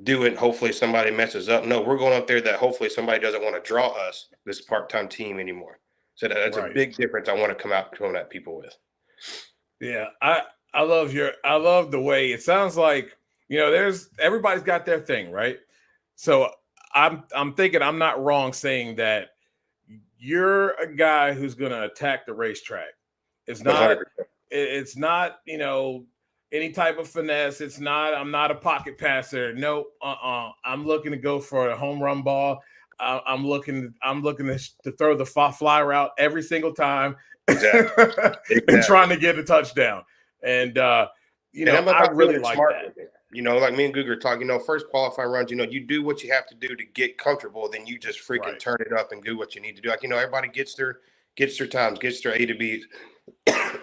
Speaker 4: do it. Hopefully somebody messes up. No, we're going up there that hopefully somebody doesn't want to draw us, this part-time team anymore. So that's a big difference I want to come at people with.
Speaker 2: Yeah, I love the way it sounds like, you know, everybody's got their thing, right? So I'm thinking I'm not wrong saying that you're a guy who's going to attack the racetrack. It's not, you know, any type of finesse. I'm not a pocket passer. No, I'm looking to go for a home run ball. I'm looking to throw the fly route every single time. Exactly. And trying to get a touchdown. And, you know, I really like that.
Speaker 4: You know, like me and Guger talk, you know, first qualifying runs, you know, you do what you have to do to get comfortable. Then you just freaking turn it up and do what you need to do. Like, you know, everybody gets their times, gets their A to B,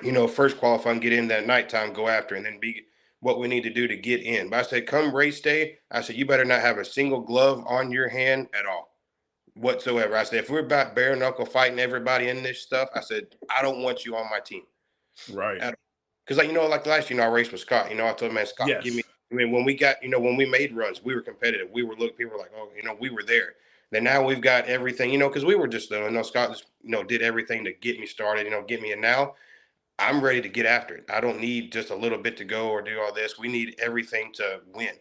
Speaker 4: you know, first qualifying, get in that nighttime, go after, and then be what we need to do to get in. But I said, come race day, I said, you better not have a single glove on your hand at all. whatsoever. I said, if we're about bare knuckle fighting everybody in this stuff, I said, I don't want you on my team.
Speaker 2: Right.
Speaker 4: Because, like, like last year, I raced with Scott. I told him, man, Scott,
Speaker 2: Yes.
Speaker 4: give me. I mean, when we got, when we made runs, we were competitive. People were like, oh, we were there. Then now we've got everything, because we were just, Scott just, did everything to get me started, get me. And now I'm ready to get after it. I don't need just a little bit to go or do all this. We need everything to win.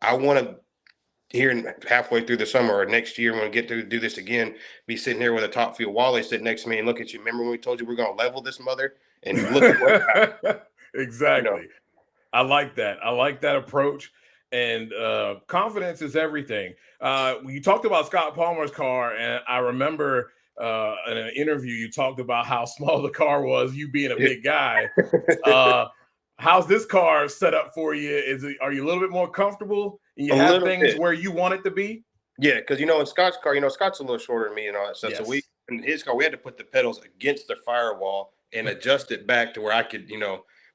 Speaker 4: I want to, here halfway through the summer or next year when we get to do this again, be sitting here with a top field Wally sitting next to me and look at you. Remember when we told you we're going to level this mother? And look at what happened.
Speaker 2: Exactly. I like that. I like that approach. And confidence is everything. You talked about Scott Palmer's car, and I remember in an interview you talked about how small the car was, you being a big guy. How's this car set up for you? Are you a little bit more comfortable? And you have things where you want it to be?
Speaker 4: Yeah, because in Scott's car, Scott's a little shorter than me and all that stuff. Yes. So in his car, we had to put the pedals against the firewall and adjust it back to where I could,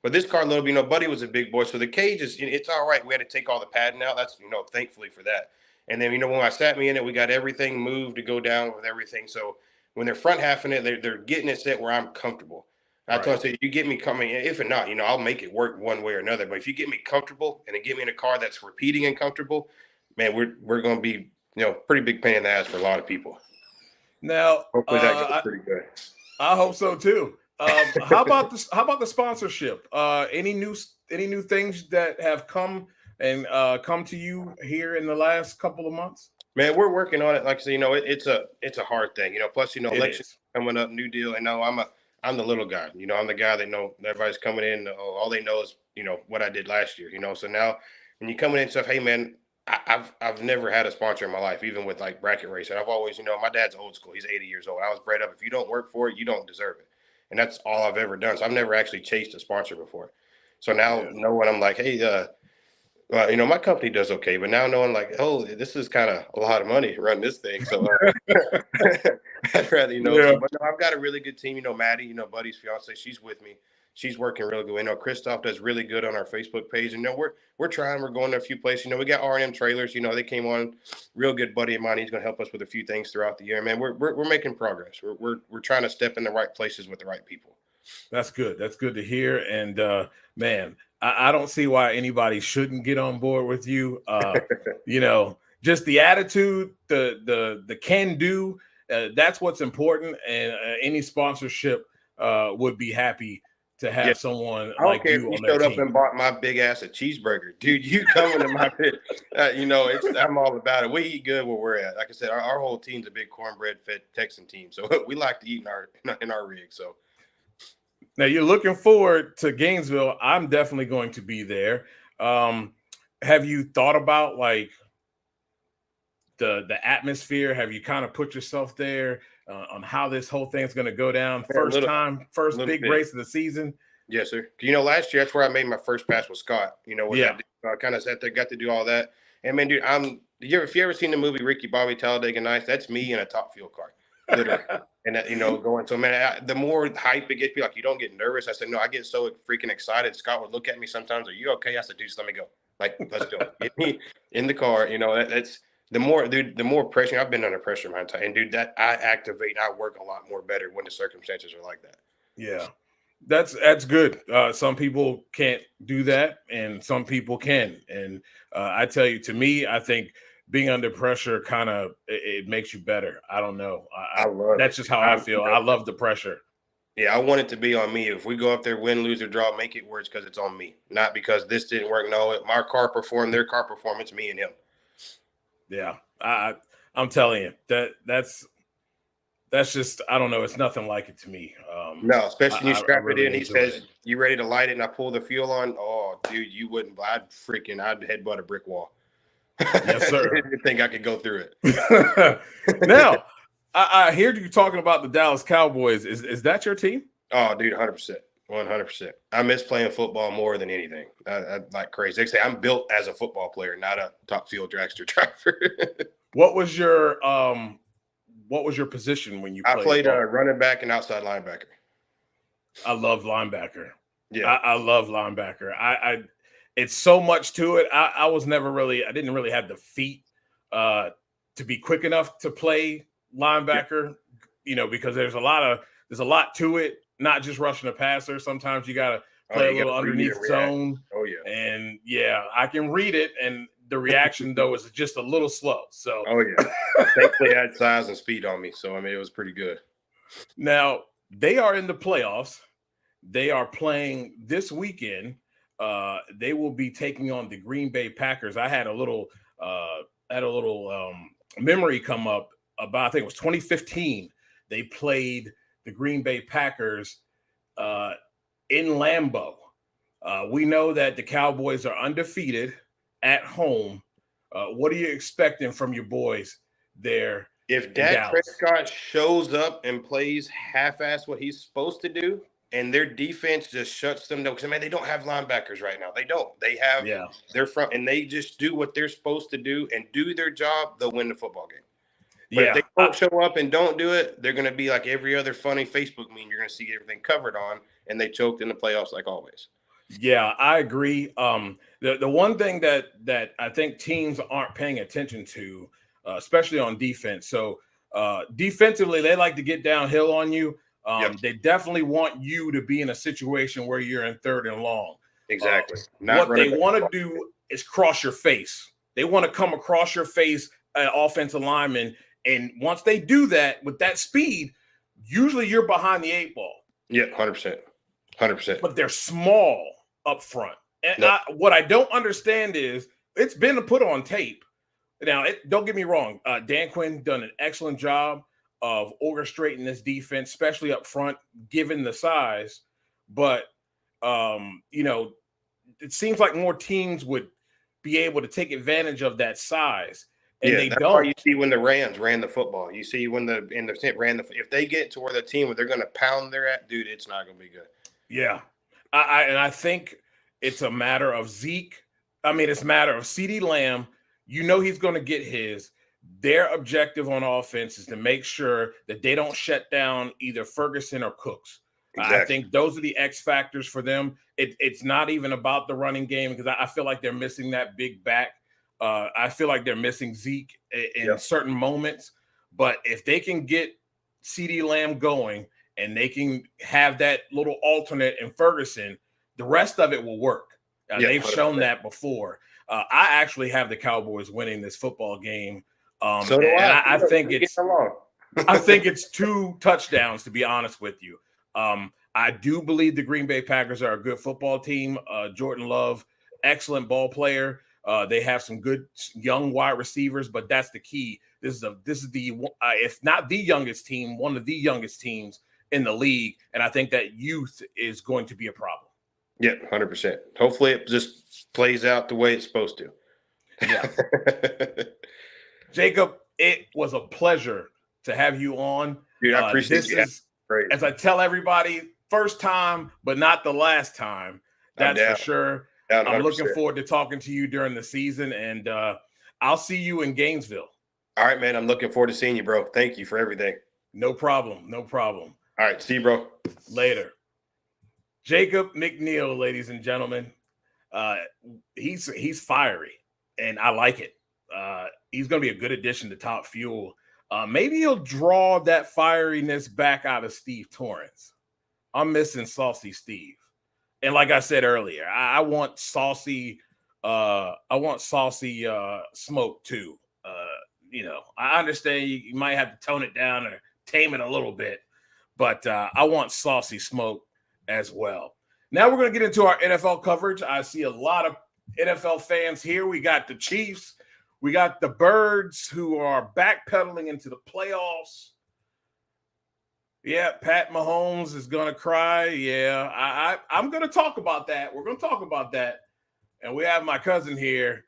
Speaker 4: But this car, a little bit, Buddy was a big boy, so the cage it's all right. We had to take all the padding out. That's thankfully for that. And then when I sat me in it, we got everything moved to go down with everything. So when they're front halfing it, they're getting it set where I'm comfortable. I told you, you get me coming. If not, I'll make it work one way or another. But if you get me comfortable and then get me in a car that's repeating and comfortable, man, we're going to be pretty big pain in the ass for a lot of people.
Speaker 2: Now,
Speaker 4: hopefully that goes pretty good.
Speaker 2: I hope so too. How about the sponsorship? Any new things that have come to you here in the last couple of months?
Speaker 4: Man, we're working on it. Like I said, it's a hard thing. Plus, elections coming up, new deal. And I'm the little guy. I'm the guy that everybody's coming in. All they know is what I did last year. So now when you're coming in and stuff, hey man, I've never had a sponsor in my life, even with like bracket racing. I've always, my dad's old school. He's 80 years old. I was bred up. If you don't work for it, you don't deserve it. And that's all I've ever done. So I've never actually chased a sponsor before. So now knowing I'm like, hey, my company does okay, but now knowing like, oh, this is kind of a lot of money to run this thing. So I'd rather, but no, I've got a really good team. Maddie, Buddy's fiance, she's with me. She's working real good. Christoph does really good on our Facebook page. And we're trying. We're going to a few places. We got R&M trailers. They came on. Real good buddy of mine. He's going to help us with a few things throughout the year. Man, we're making progress. We're trying to step in the right places with the right people.
Speaker 2: That's good. That's good to hear. And man, I don't see why anybody shouldn't get on board with you. Just the attitude, the can do. That's what's important. And any sponsorship would be happy to have someone like you on their team.
Speaker 4: Showed up and bought my big ass a cheeseburger, dude. You coming to my pit? I'm all about it. We eat good where we're at. Like I said, our whole team's a big cornbread fed Texan team, so we like to eat in our rig. So
Speaker 2: now you're looking forward to Gainesville. I'm definitely going to be there. Have you thought about like the atmosphere? Have you kind of put yourself there? On how this whole thing's going to go down. First big race of the season.
Speaker 4: Yes, sir. Last year, that's where I made my first pass with Scott. I kind of sat there, got to do all that. And man, dude, if you ever seen the movie Ricky Bobby Talladega Nights, that's me in a top field car. Literally. And that, going, so man, the more hype it gets, be like, you don't get nervous. I said, no, I get so freaking excited. Scott would look at me sometimes, are you okay? I said, dude, just let me go. Like, let's do it. Get me in the car. That's, the more pressure. I've been under pressure my entire, and dude, that I activate, I work a lot more better when the circumstances are like that.
Speaker 2: Yeah, that's good. Some people can't do that, and some people can. And I tell you, to me, I think being under pressure kind of it makes you better. I don't know. I love that's just how I feel. I love the pressure.
Speaker 4: Yeah, I want it to be on me. If we go up there, win, lose, or draw, make it worse because it's on me, not because this didn't work. No, my car performed, their car performed. It's me and him.
Speaker 2: Yeah, I'm telling you that's just, I don't know. It's nothing like it to me.
Speaker 4: No, especially when you strap it in. He says, you ready to light it? And I pull the fuel on. Oh, dude, you wouldn't. I'd headbutt a brick wall.
Speaker 2: Yes, sir.
Speaker 4: I didn't think I could go through it.
Speaker 2: Now, I hear you talking about the Dallas Cowboys. Is that your team?
Speaker 4: Oh, dude, 100%. 100%. I miss playing football more than anything. I like crazy. They say I'm built as a football player, not a top field dragster driver.
Speaker 2: What was your position when you played?
Speaker 4: I played running back and outside linebacker.
Speaker 2: I love linebacker.
Speaker 4: Yeah,
Speaker 2: I love linebacker. It's so much to it. I didn't really have the feet to be quick enough to play linebacker, because there's a lot to it, not just rushing a passer. Sometimes you got to play a little underneath zone.
Speaker 4: Oh, yeah.
Speaker 2: And, I can read it, and the reaction, though, is just a little slow. So,
Speaker 4: oh, yeah. Thankfully, I had size and speed on me. So, it was pretty good.
Speaker 2: Now, they are in the playoffs. They are playing this weekend. They will be taking on the Green Bay Packers. I had a little memory come up about, I think it was 2015. They played the Green Bay Packers in Lambeau. We know that the Cowboys are undefeated at home. What are you expecting from your boys there?
Speaker 4: If Dak Prescott shows up and plays half-ass what he's supposed to do, and their defense just shuts them down, because they don't have linebackers right now. They don't. They have their front, and they just do what they're supposed to do and do their job. They'll win the football game. But if they don't show up and don't do it, they're going to be like every other funny Facebook meme. You're going to see everything covered on, and they choked in the playoffs like always.
Speaker 2: Yeah, I agree. The one thing that I think teams aren't paying attention to, especially on defense. So defensively, they like to get downhill on you. They definitely want you to be in a situation where you're in 3rd and long.
Speaker 4: Exactly.
Speaker 2: What they want to do is cross your face. They want to come across your face, offensive lineman. And once they do that with that speed, usually you're behind the 8 ball.
Speaker 4: Yeah, 100%. 100%.
Speaker 2: But they're small up front. And what I don't understand is it's been put on tape. Now, don't get me wrong. Dan Quinn done an excellent job of orchestrating this defense, especially up front, given the size. But, it seems like more teams would be able to take advantage of that size. And they
Speaker 4: that's
Speaker 2: don't.
Speaker 4: why you see when the Rams ran the football. You see when the if they get to where the team where they're going to pound their at, dude, it's not going to be good.
Speaker 2: Yeah. I think it's a matter of Zeke. It's a matter of CeeDee Lamb. He's going to get his. Their objective on offense is to make sure that they don't shut down either Ferguson or Cooks. Exactly. I think those are the X factors for them. It's not even about the running game, because I feel like they're missing that big back. I feel like they're missing Zeke in certain moments. But if they can get CeeDee Lamb going and they can have that little alternate in Ferguson, the rest of it will work. They've shown that before. I actually have the Cowboys winning this football game.
Speaker 4: So do I.
Speaker 2: I think I think it's 2 touchdowns, to be honest with you. I do believe the Green Bay Packers are a good football team. Jordan Love, excellent ball player. They have some good young wide receivers, but that's the key. This is the if not the youngest team, one of the youngest teams in the league, and I think that youth is going to be a problem.
Speaker 4: Yeah, 100%. Hopefully, it just plays out the way it's supposed to.
Speaker 2: Yeah. Jacob, it was a pleasure to have you on.
Speaker 4: Dude, I appreciate
Speaker 2: this. Is, as I tell everybody, first time, but not the last time. That's for sure. I'm looking forward to talking to you during the season, and I'll see you in Gainesville.
Speaker 4: All right, man. I'm looking forward to seeing you, bro. Thank you for everything.
Speaker 2: No problem. No problem.
Speaker 4: All right. See you, bro.
Speaker 2: Later. Jacob McNeal, ladies and gentlemen. He's fiery, and I like it. He's going to be a good addition to Top Fuel. Maybe he'll draw that fieriness back out of Steve Torrance. I'm missing Saucy Steve. And like I said earlier, I want saucy smoke too. I understand you might have to tone it down or tame it a little bit, but I want saucy smoke as well. Now we're going to get into our NFL coverage. I see a lot of NFL fans here. We got the Chiefs. We got the Birds, who are backpedaling into the playoffs. Yeah, Pat Mahomes is going to cry. Yeah, I'm going to talk about that. We're going to talk about that. And we have my cousin here.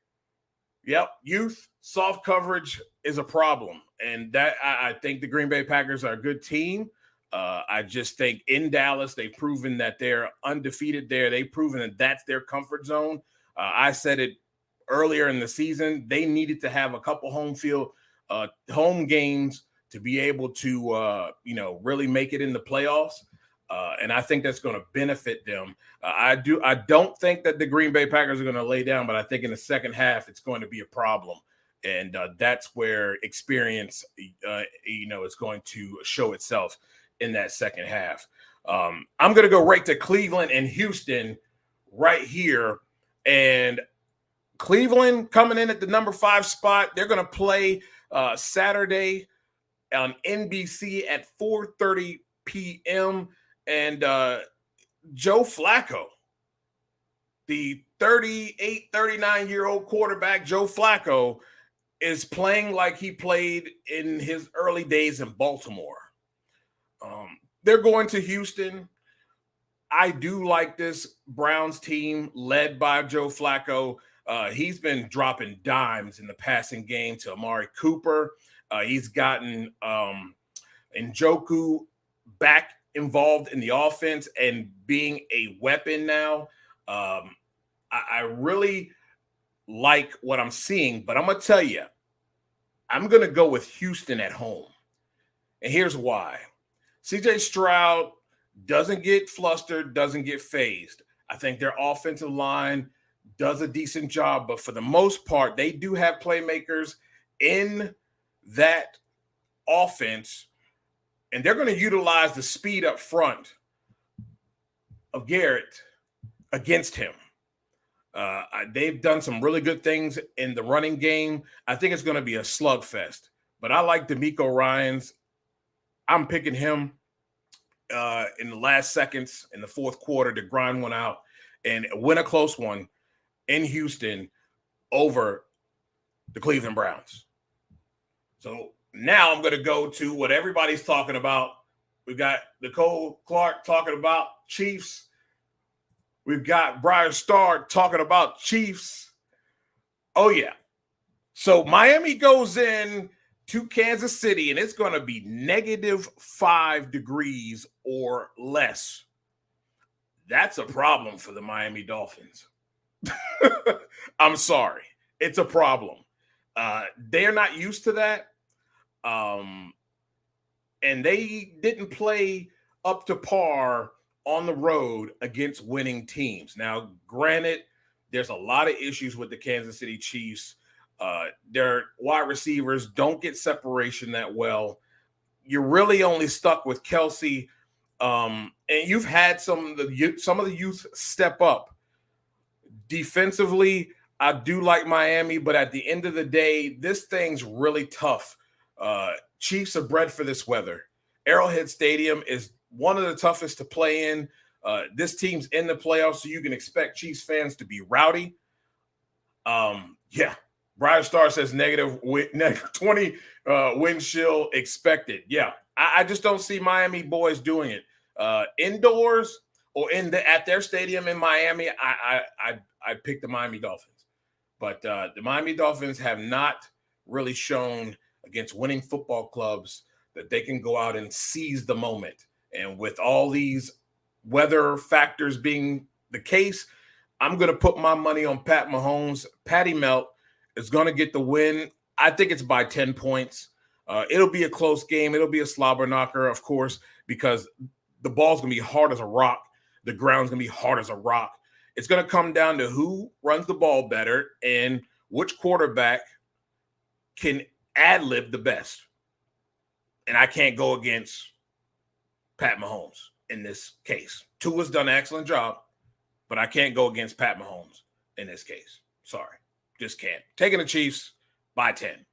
Speaker 2: Yep, youth, soft coverage is a problem. And that I think the Green Bay Packers are a good team. I just think in Dallas, they've proven that they're undefeated there. They've proven that that's their comfort zone. I said it earlier in the season. They needed to have a couple home games to be able to, really make it in the playoffs. And I think that's going to benefit them. I don't think that the Green Bay Packers are going to lay down, but I think in the second half, it's going to be a problem. And that's where experience, is going to show itself in that second half. I'm going to go right to Cleveland and Houston right here. And Cleveland coming in at the number 5 spot. They're going to play Saturday on NBC at 4:30 p.m. And Joe Flacco, the 38, 39-year-old quarterback, Joe Flacco, is playing like he played in his early days in Baltimore. They're going to Houston. I do like this Browns team led by Joe Flacco. He's been dropping dimes in the passing game to Amari Cooper. He's gotten Njoku back involved in the offense and being a weapon now. I really like what I'm seeing, but I'm going to tell you, I'm going to go with Houston at home. And here's why. CJ Stroud doesn't get flustered, doesn't get phased. I think their offensive line does a decent job, but for the most part, they do have playmakers in that offense, and they're going to utilize the speed up front of Garrett against him. They've done some really good things in the running game. I think it's going to be a slugfest, but I like DeMeco Ryans. I'm picking him in the last seconds in the fourth quarter to grind one out and win a close one in Houston over the Cleveland Browns. So now I'm going to go to what everybody's talking about. We've got Nicole Clark talking about Chiefs. We've got Brian Starr talking about Chiefs. Oh, yeah. So Miami goes in to Kansas City, and it's going to be -5 degrees or less. That's a problem for the Miami Dolphins. I'm sorry. It's a problem. They're not used to that. And they didn't play up to par on the road against winning teams. Now, granted, there's a lot of issues with the Kansas City Chiefs. Their wide receivers don't get separation that well. You're really only stuck with Kelsey. And you've had some of the youth step up. Defensively, I do like Miami, but at the end of the day, this thing's really tough. Chiefs are bred for this weather. Arrowhead Stadium is one of the toughest to play in. This team's in the playoffs, so you can expect Chiefs fans to be rowdy. Yeah. Brian Starr says negative 20 wind chill expected. Yeah, I just don't see Miami boys doing it. Indoors or at their stadium in Miami, I pick the Miami Dolphins. But the Miami Dolphins have not really shown against winning football clubs that they can go out and seize the moment. And with all these weather factors being the case, I'm going to put my money on Pat Mahomes. Patty Melt is going to get the win. I think it's by 10 points. It'll be a close game. It'll be a slobber knocker, of course, because the ball's going to be hard as a rock. The ground's going to be hard as a rock. It's going to come down to who runs the ball better and which quarterback can ad-lib the best. And I can't go against Pat Mahomes in this case. Tua's done an excellent job, but I can't go against Pat Mahomes in this case. Sorry. Just can't. Taking the Chiefs by 10.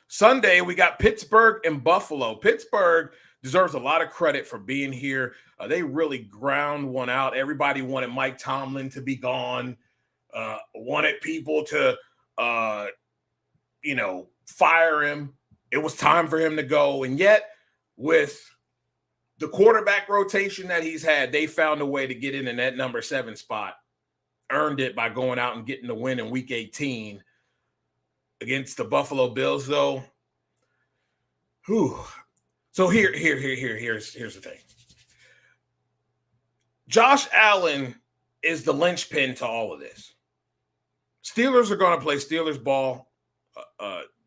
Speaker 2: Sunday, we got Pittsburgh and Buffalo. Pittsburgh deserves a lot of credit for being here. They really ground one out. Everybody wanted Mike Tomlin to be gone, wanted people to, fire him. It was time for him to go. And yet, with the quarterback rotation that he's had, they found a way to get in that number 7 spot. Earned it by going out and getting the win in Week 18 against the Buffalo Bills, though. Whew. So here's the thing. Josh Allen is the linchpin to all of this. Steelers are going to play Steelers ball.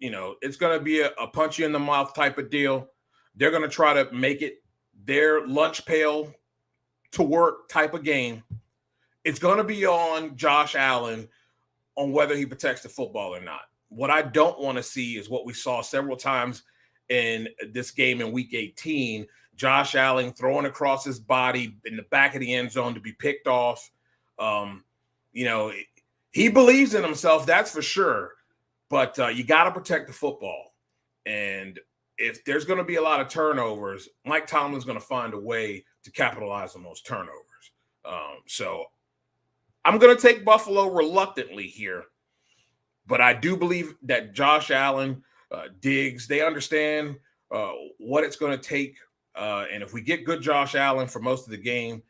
Speaker 2: It's going to be a punch you in the mouth type of deal. They're going to try to make it their lunch pail to work type of game. It's going to be on Josh Allen on whether he protects the football or not. What I don't want to see is what we saw several times in this game in Week 18. Josh Allen throwing across his body in the back of the end zone to be picked off. He believes in himself, that's for sure. But you got to protect the football. And if there's going to be a lot of turnovers, Mike Tomlin's going to find a way to capitalize on those turnovers. So I'm going to take Buffalo reluctantly here. But I do believe that Josh Allen, Diggs, they understand what it's going to take. And if we get good Josh Allen for most of the game,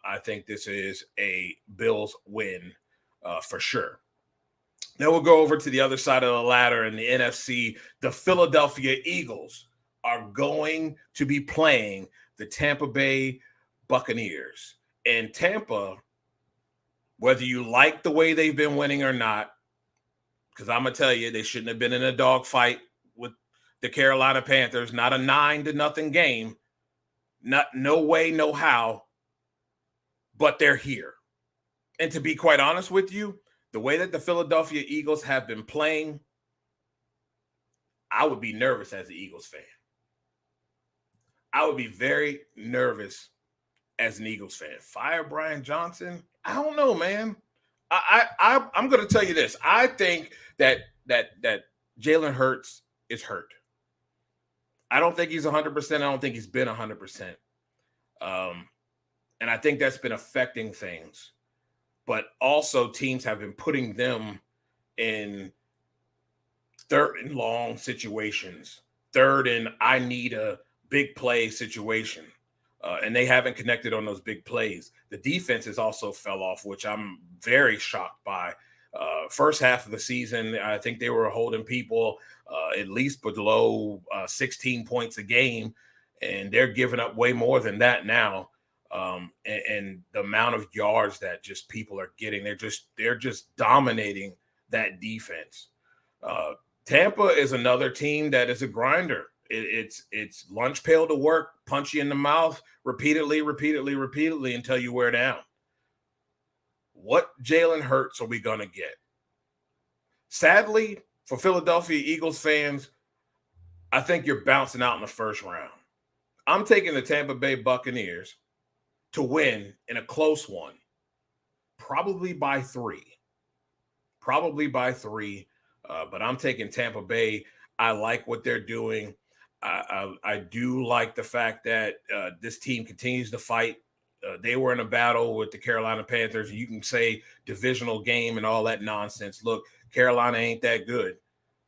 Speaker 2: I think this is a Bills win for sure. Then we'll go over to the other side of the ladder in the NFC. The Philadelphia Eagles are going to be playing the Tampa Bay Buccaneers. And Tampa, whether you like the way they've been winning or not, because I'm going to tell you, they shouldn't have been in a dogfight with the Carolina Panthers, not a 9-0 game. No way, no how, but they're here. And to be quite honest with you, the way that the Philadelphia Eagles have been playing, I would be nervous as an Eagles fan. I would be very nervous as an Eagles fan. Fire Brian Johnson? I don't know, man. I'm going to tell you this. I think that Jalen Hurts is hurt. I don't think he's 100%. I don't think he's been 100%. And I think that's been affecting things. But also teams have been putting them in third and long situations, third and I need a big play situation. And they haven't connected on those big plays. The defenses also fell off, which I'm very shocked by. First half of the season, I think they were holding people at least below 16 points a game, and they're giving up way more than that now. And the amount of yards that just people are getting, they're just dominating that defense. Tampa is another team that is a grinder. It's lunch pail to work, punch you in the mouth repeatedly until you wear down. What Jalen Hurts are we going to get? Sadly, for Philadelphia Eagles fans, I think you're bouncing out in the first round. I'm taking the Tampa Bay Buccaneers to win in a close one, probably by three. But I'm taking Tampa Bay. I like what they're doing. I do like the fact that this team continues to fight. They were in a battle with the Carolina Panthers. You can say divisional game and all that nonsense. Look, Carolina ain't that good,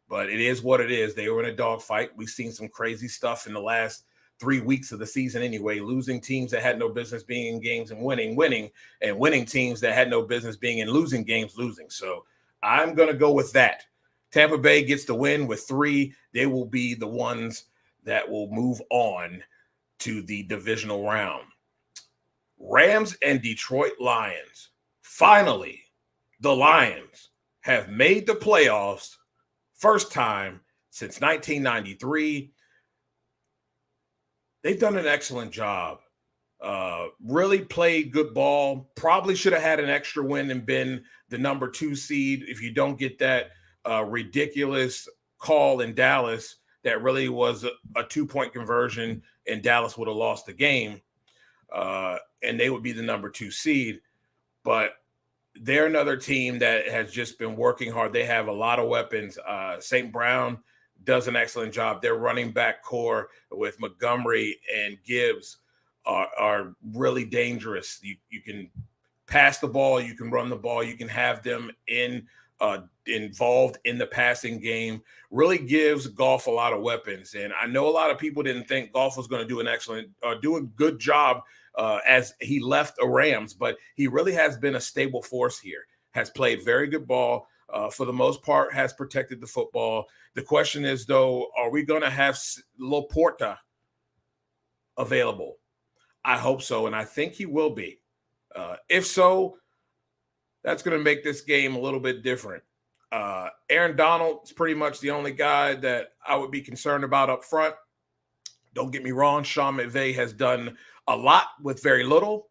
Speaker 2: but it is what it is. They were in a dogfight. We've seen some crazy stuff in the last 3 weeks of the season anyway, losing teams that had no business being in games and winning, and winning teams that had no business being in losing games, losing. So I'm going to go with that. Tampa Bay gets the win with 3. They will be the ones that will move on to the divisional round. Rams and Detroit Lions. Finally, the Lions have made the playoffs, first time since 1993. They've done an excellent job. Really played good ball. Probably should have had an extra win and been the number 2 seed. If you don't get that ridiculous call in Dallas, that really was a 2-point conversion, and Dallas would have lost the game. And they would be the number 2 seed. But they're another team that has just been working hard. They have a lot of weapons. St. Brown does an excellent job. Their running back core with Montgomery and Gibbs are really dangerous. You can pass the ball, you can run the ball, you can have them involved in the passing game. Really gives Goff a lot of weapons. And I know a lot of people didn't think Goff was going to do a good job as he left the Rams, but he really has been a stable force here, has played very good ball. For the most part, has protected the football. The question is, though, are we going to have Laporta available? I hope so, and I think he will be. If so, that's going to make this game a little bit different. Aaron Donald is pretty much the only guy that I would be concerned about up front. Don't get me wrong, Sean McVay has done a lot with very little,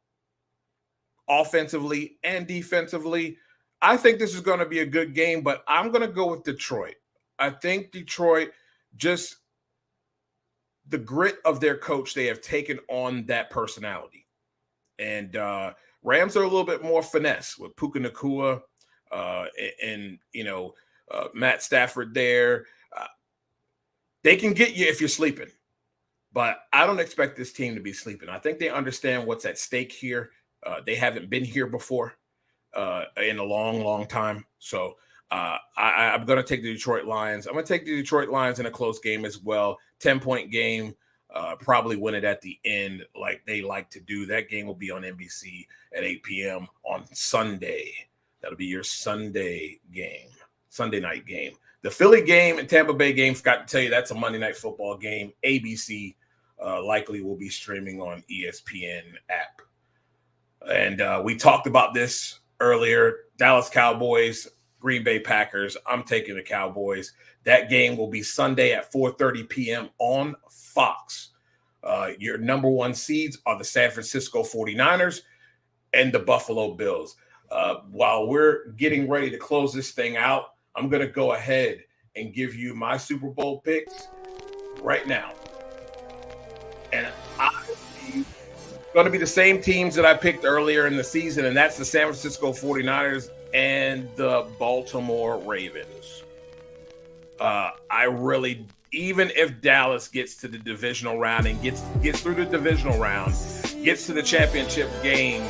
Speaker 2: offensively and defensively. I think this is going to be a good game, but I'm going to go with Detroit. I think Detroit, just the grit of their coach, they have taken on that personality. And Rams are a little bit more finesse with Puka Nacua and Matt Stafford there. They can get you if you're sleeping. But I don't expect this team to be sleeping. I think they understand what's at stake here. They haven't been here before in a long, long time. So I'm going to take the Detroit Lions. I'm going to take the Detroit Lions in a close game as well. 10-point game. Probably win it at the end like they like to do. That game will be on NBC at 8 p.m. on Sunday. That'll be your Sunday game, Sunday night game. The Philly game and Tampa Bay game, forgot to tell you, that's a Monday Night Football game. ABC likely will be streaming on ESPN app. And we talked about this earlier. Dallas Cowboys, Green Bay Packers. I'm taking the Cowboys. That game will be Sunday at 4:30 p.m. on Fox. Your number one seeds are the San Francisco 49ers and the Buffalo Bills. While we're getting ready to close this thing out, I'm going to go ahead and give you my Super Bowl picks right now. And it's going to be the same teams that I picked earlier in the season, and that's the San Francisco 49ers and the Baltimore Ravens. Even if Dallas gets to the divisional round and gets through the divisional round, gets to the championship game,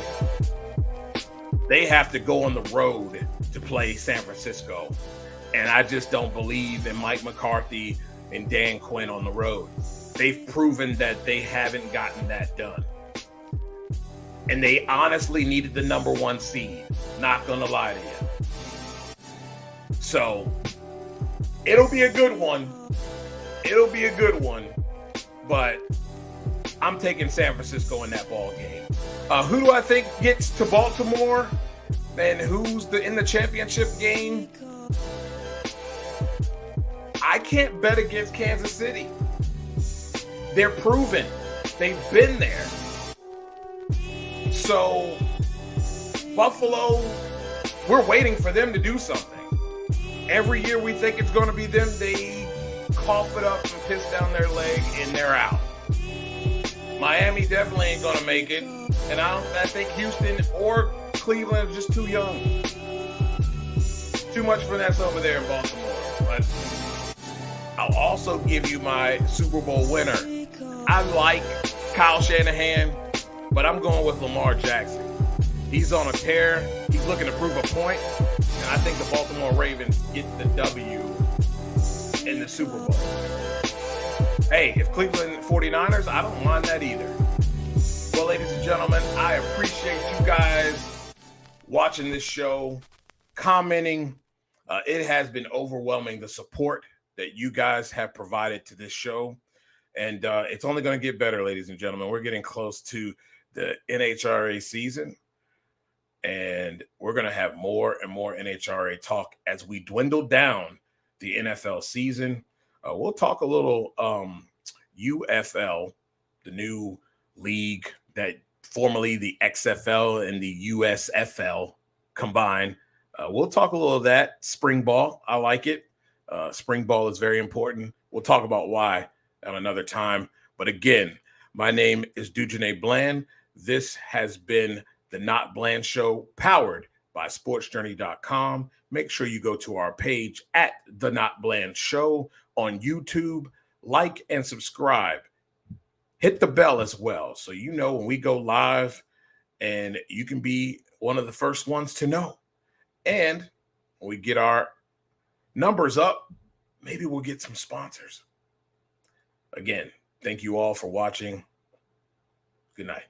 Speaker 2: they have to go on the road to play San Francisco. And I just don't believe in Mike McCarthy and Dan Quinn on the road. They've proven that they haven't gotten that done. And they honestly needed the number one seed. Not going to lie to you. So it'll be a good one. But I'm taking San Francisco in that ball game. Who do I think gets to Baltimore? And who's in the championship game? I can't bet against Kansas City. They're proven. They've been there. So Buffalo, we're waiting for them to do something. Every year we think it's going to be them. They cough it up and piss down their leg, and they're out. Miami definitely ain't going to make it. And I think Houston or Cleveland are just too young. Too much finesse over there in Baltimore. But I'll also give you my Super Bowl winner. I like Kyle Shanahan, but I'm going with Lamar Jackson. He's on a tear. He's looking to prove a point. And I think the Baltimore Ravens get the W in the Super Bowl. Hey, if Cleveland 49ers, I don't mind that either. Well, ladies and gentlemen, I appreciate you guys watching this show, commenting. It has been overwhelming, the support that you guys have provided to this show. And it's only going to get better, ladies and gentlemen. We're getting close to the NHRA season. And we're going to have more and more NHRA talk as we dwindle down the NFL season. We'll talk a little UFL, the new league that formerly the XFL and the USFL combined. We'll talk a little of that. Spring ball, I like it. Spring ball is very important. We'll talk about why at another time. But again, my name is Dujane Bland. This has been the Not Bland Show, powered by sportsjourney.com. Make sure you go to our page at the Not Bland Show on YouTube. Like and subscribe. Hit the bell as well, so you know when we go live, and you can be one of the first ones to know. And when we get our numbers up, maybe we'll get some sponsors. Again, thank you all for watching. Good night.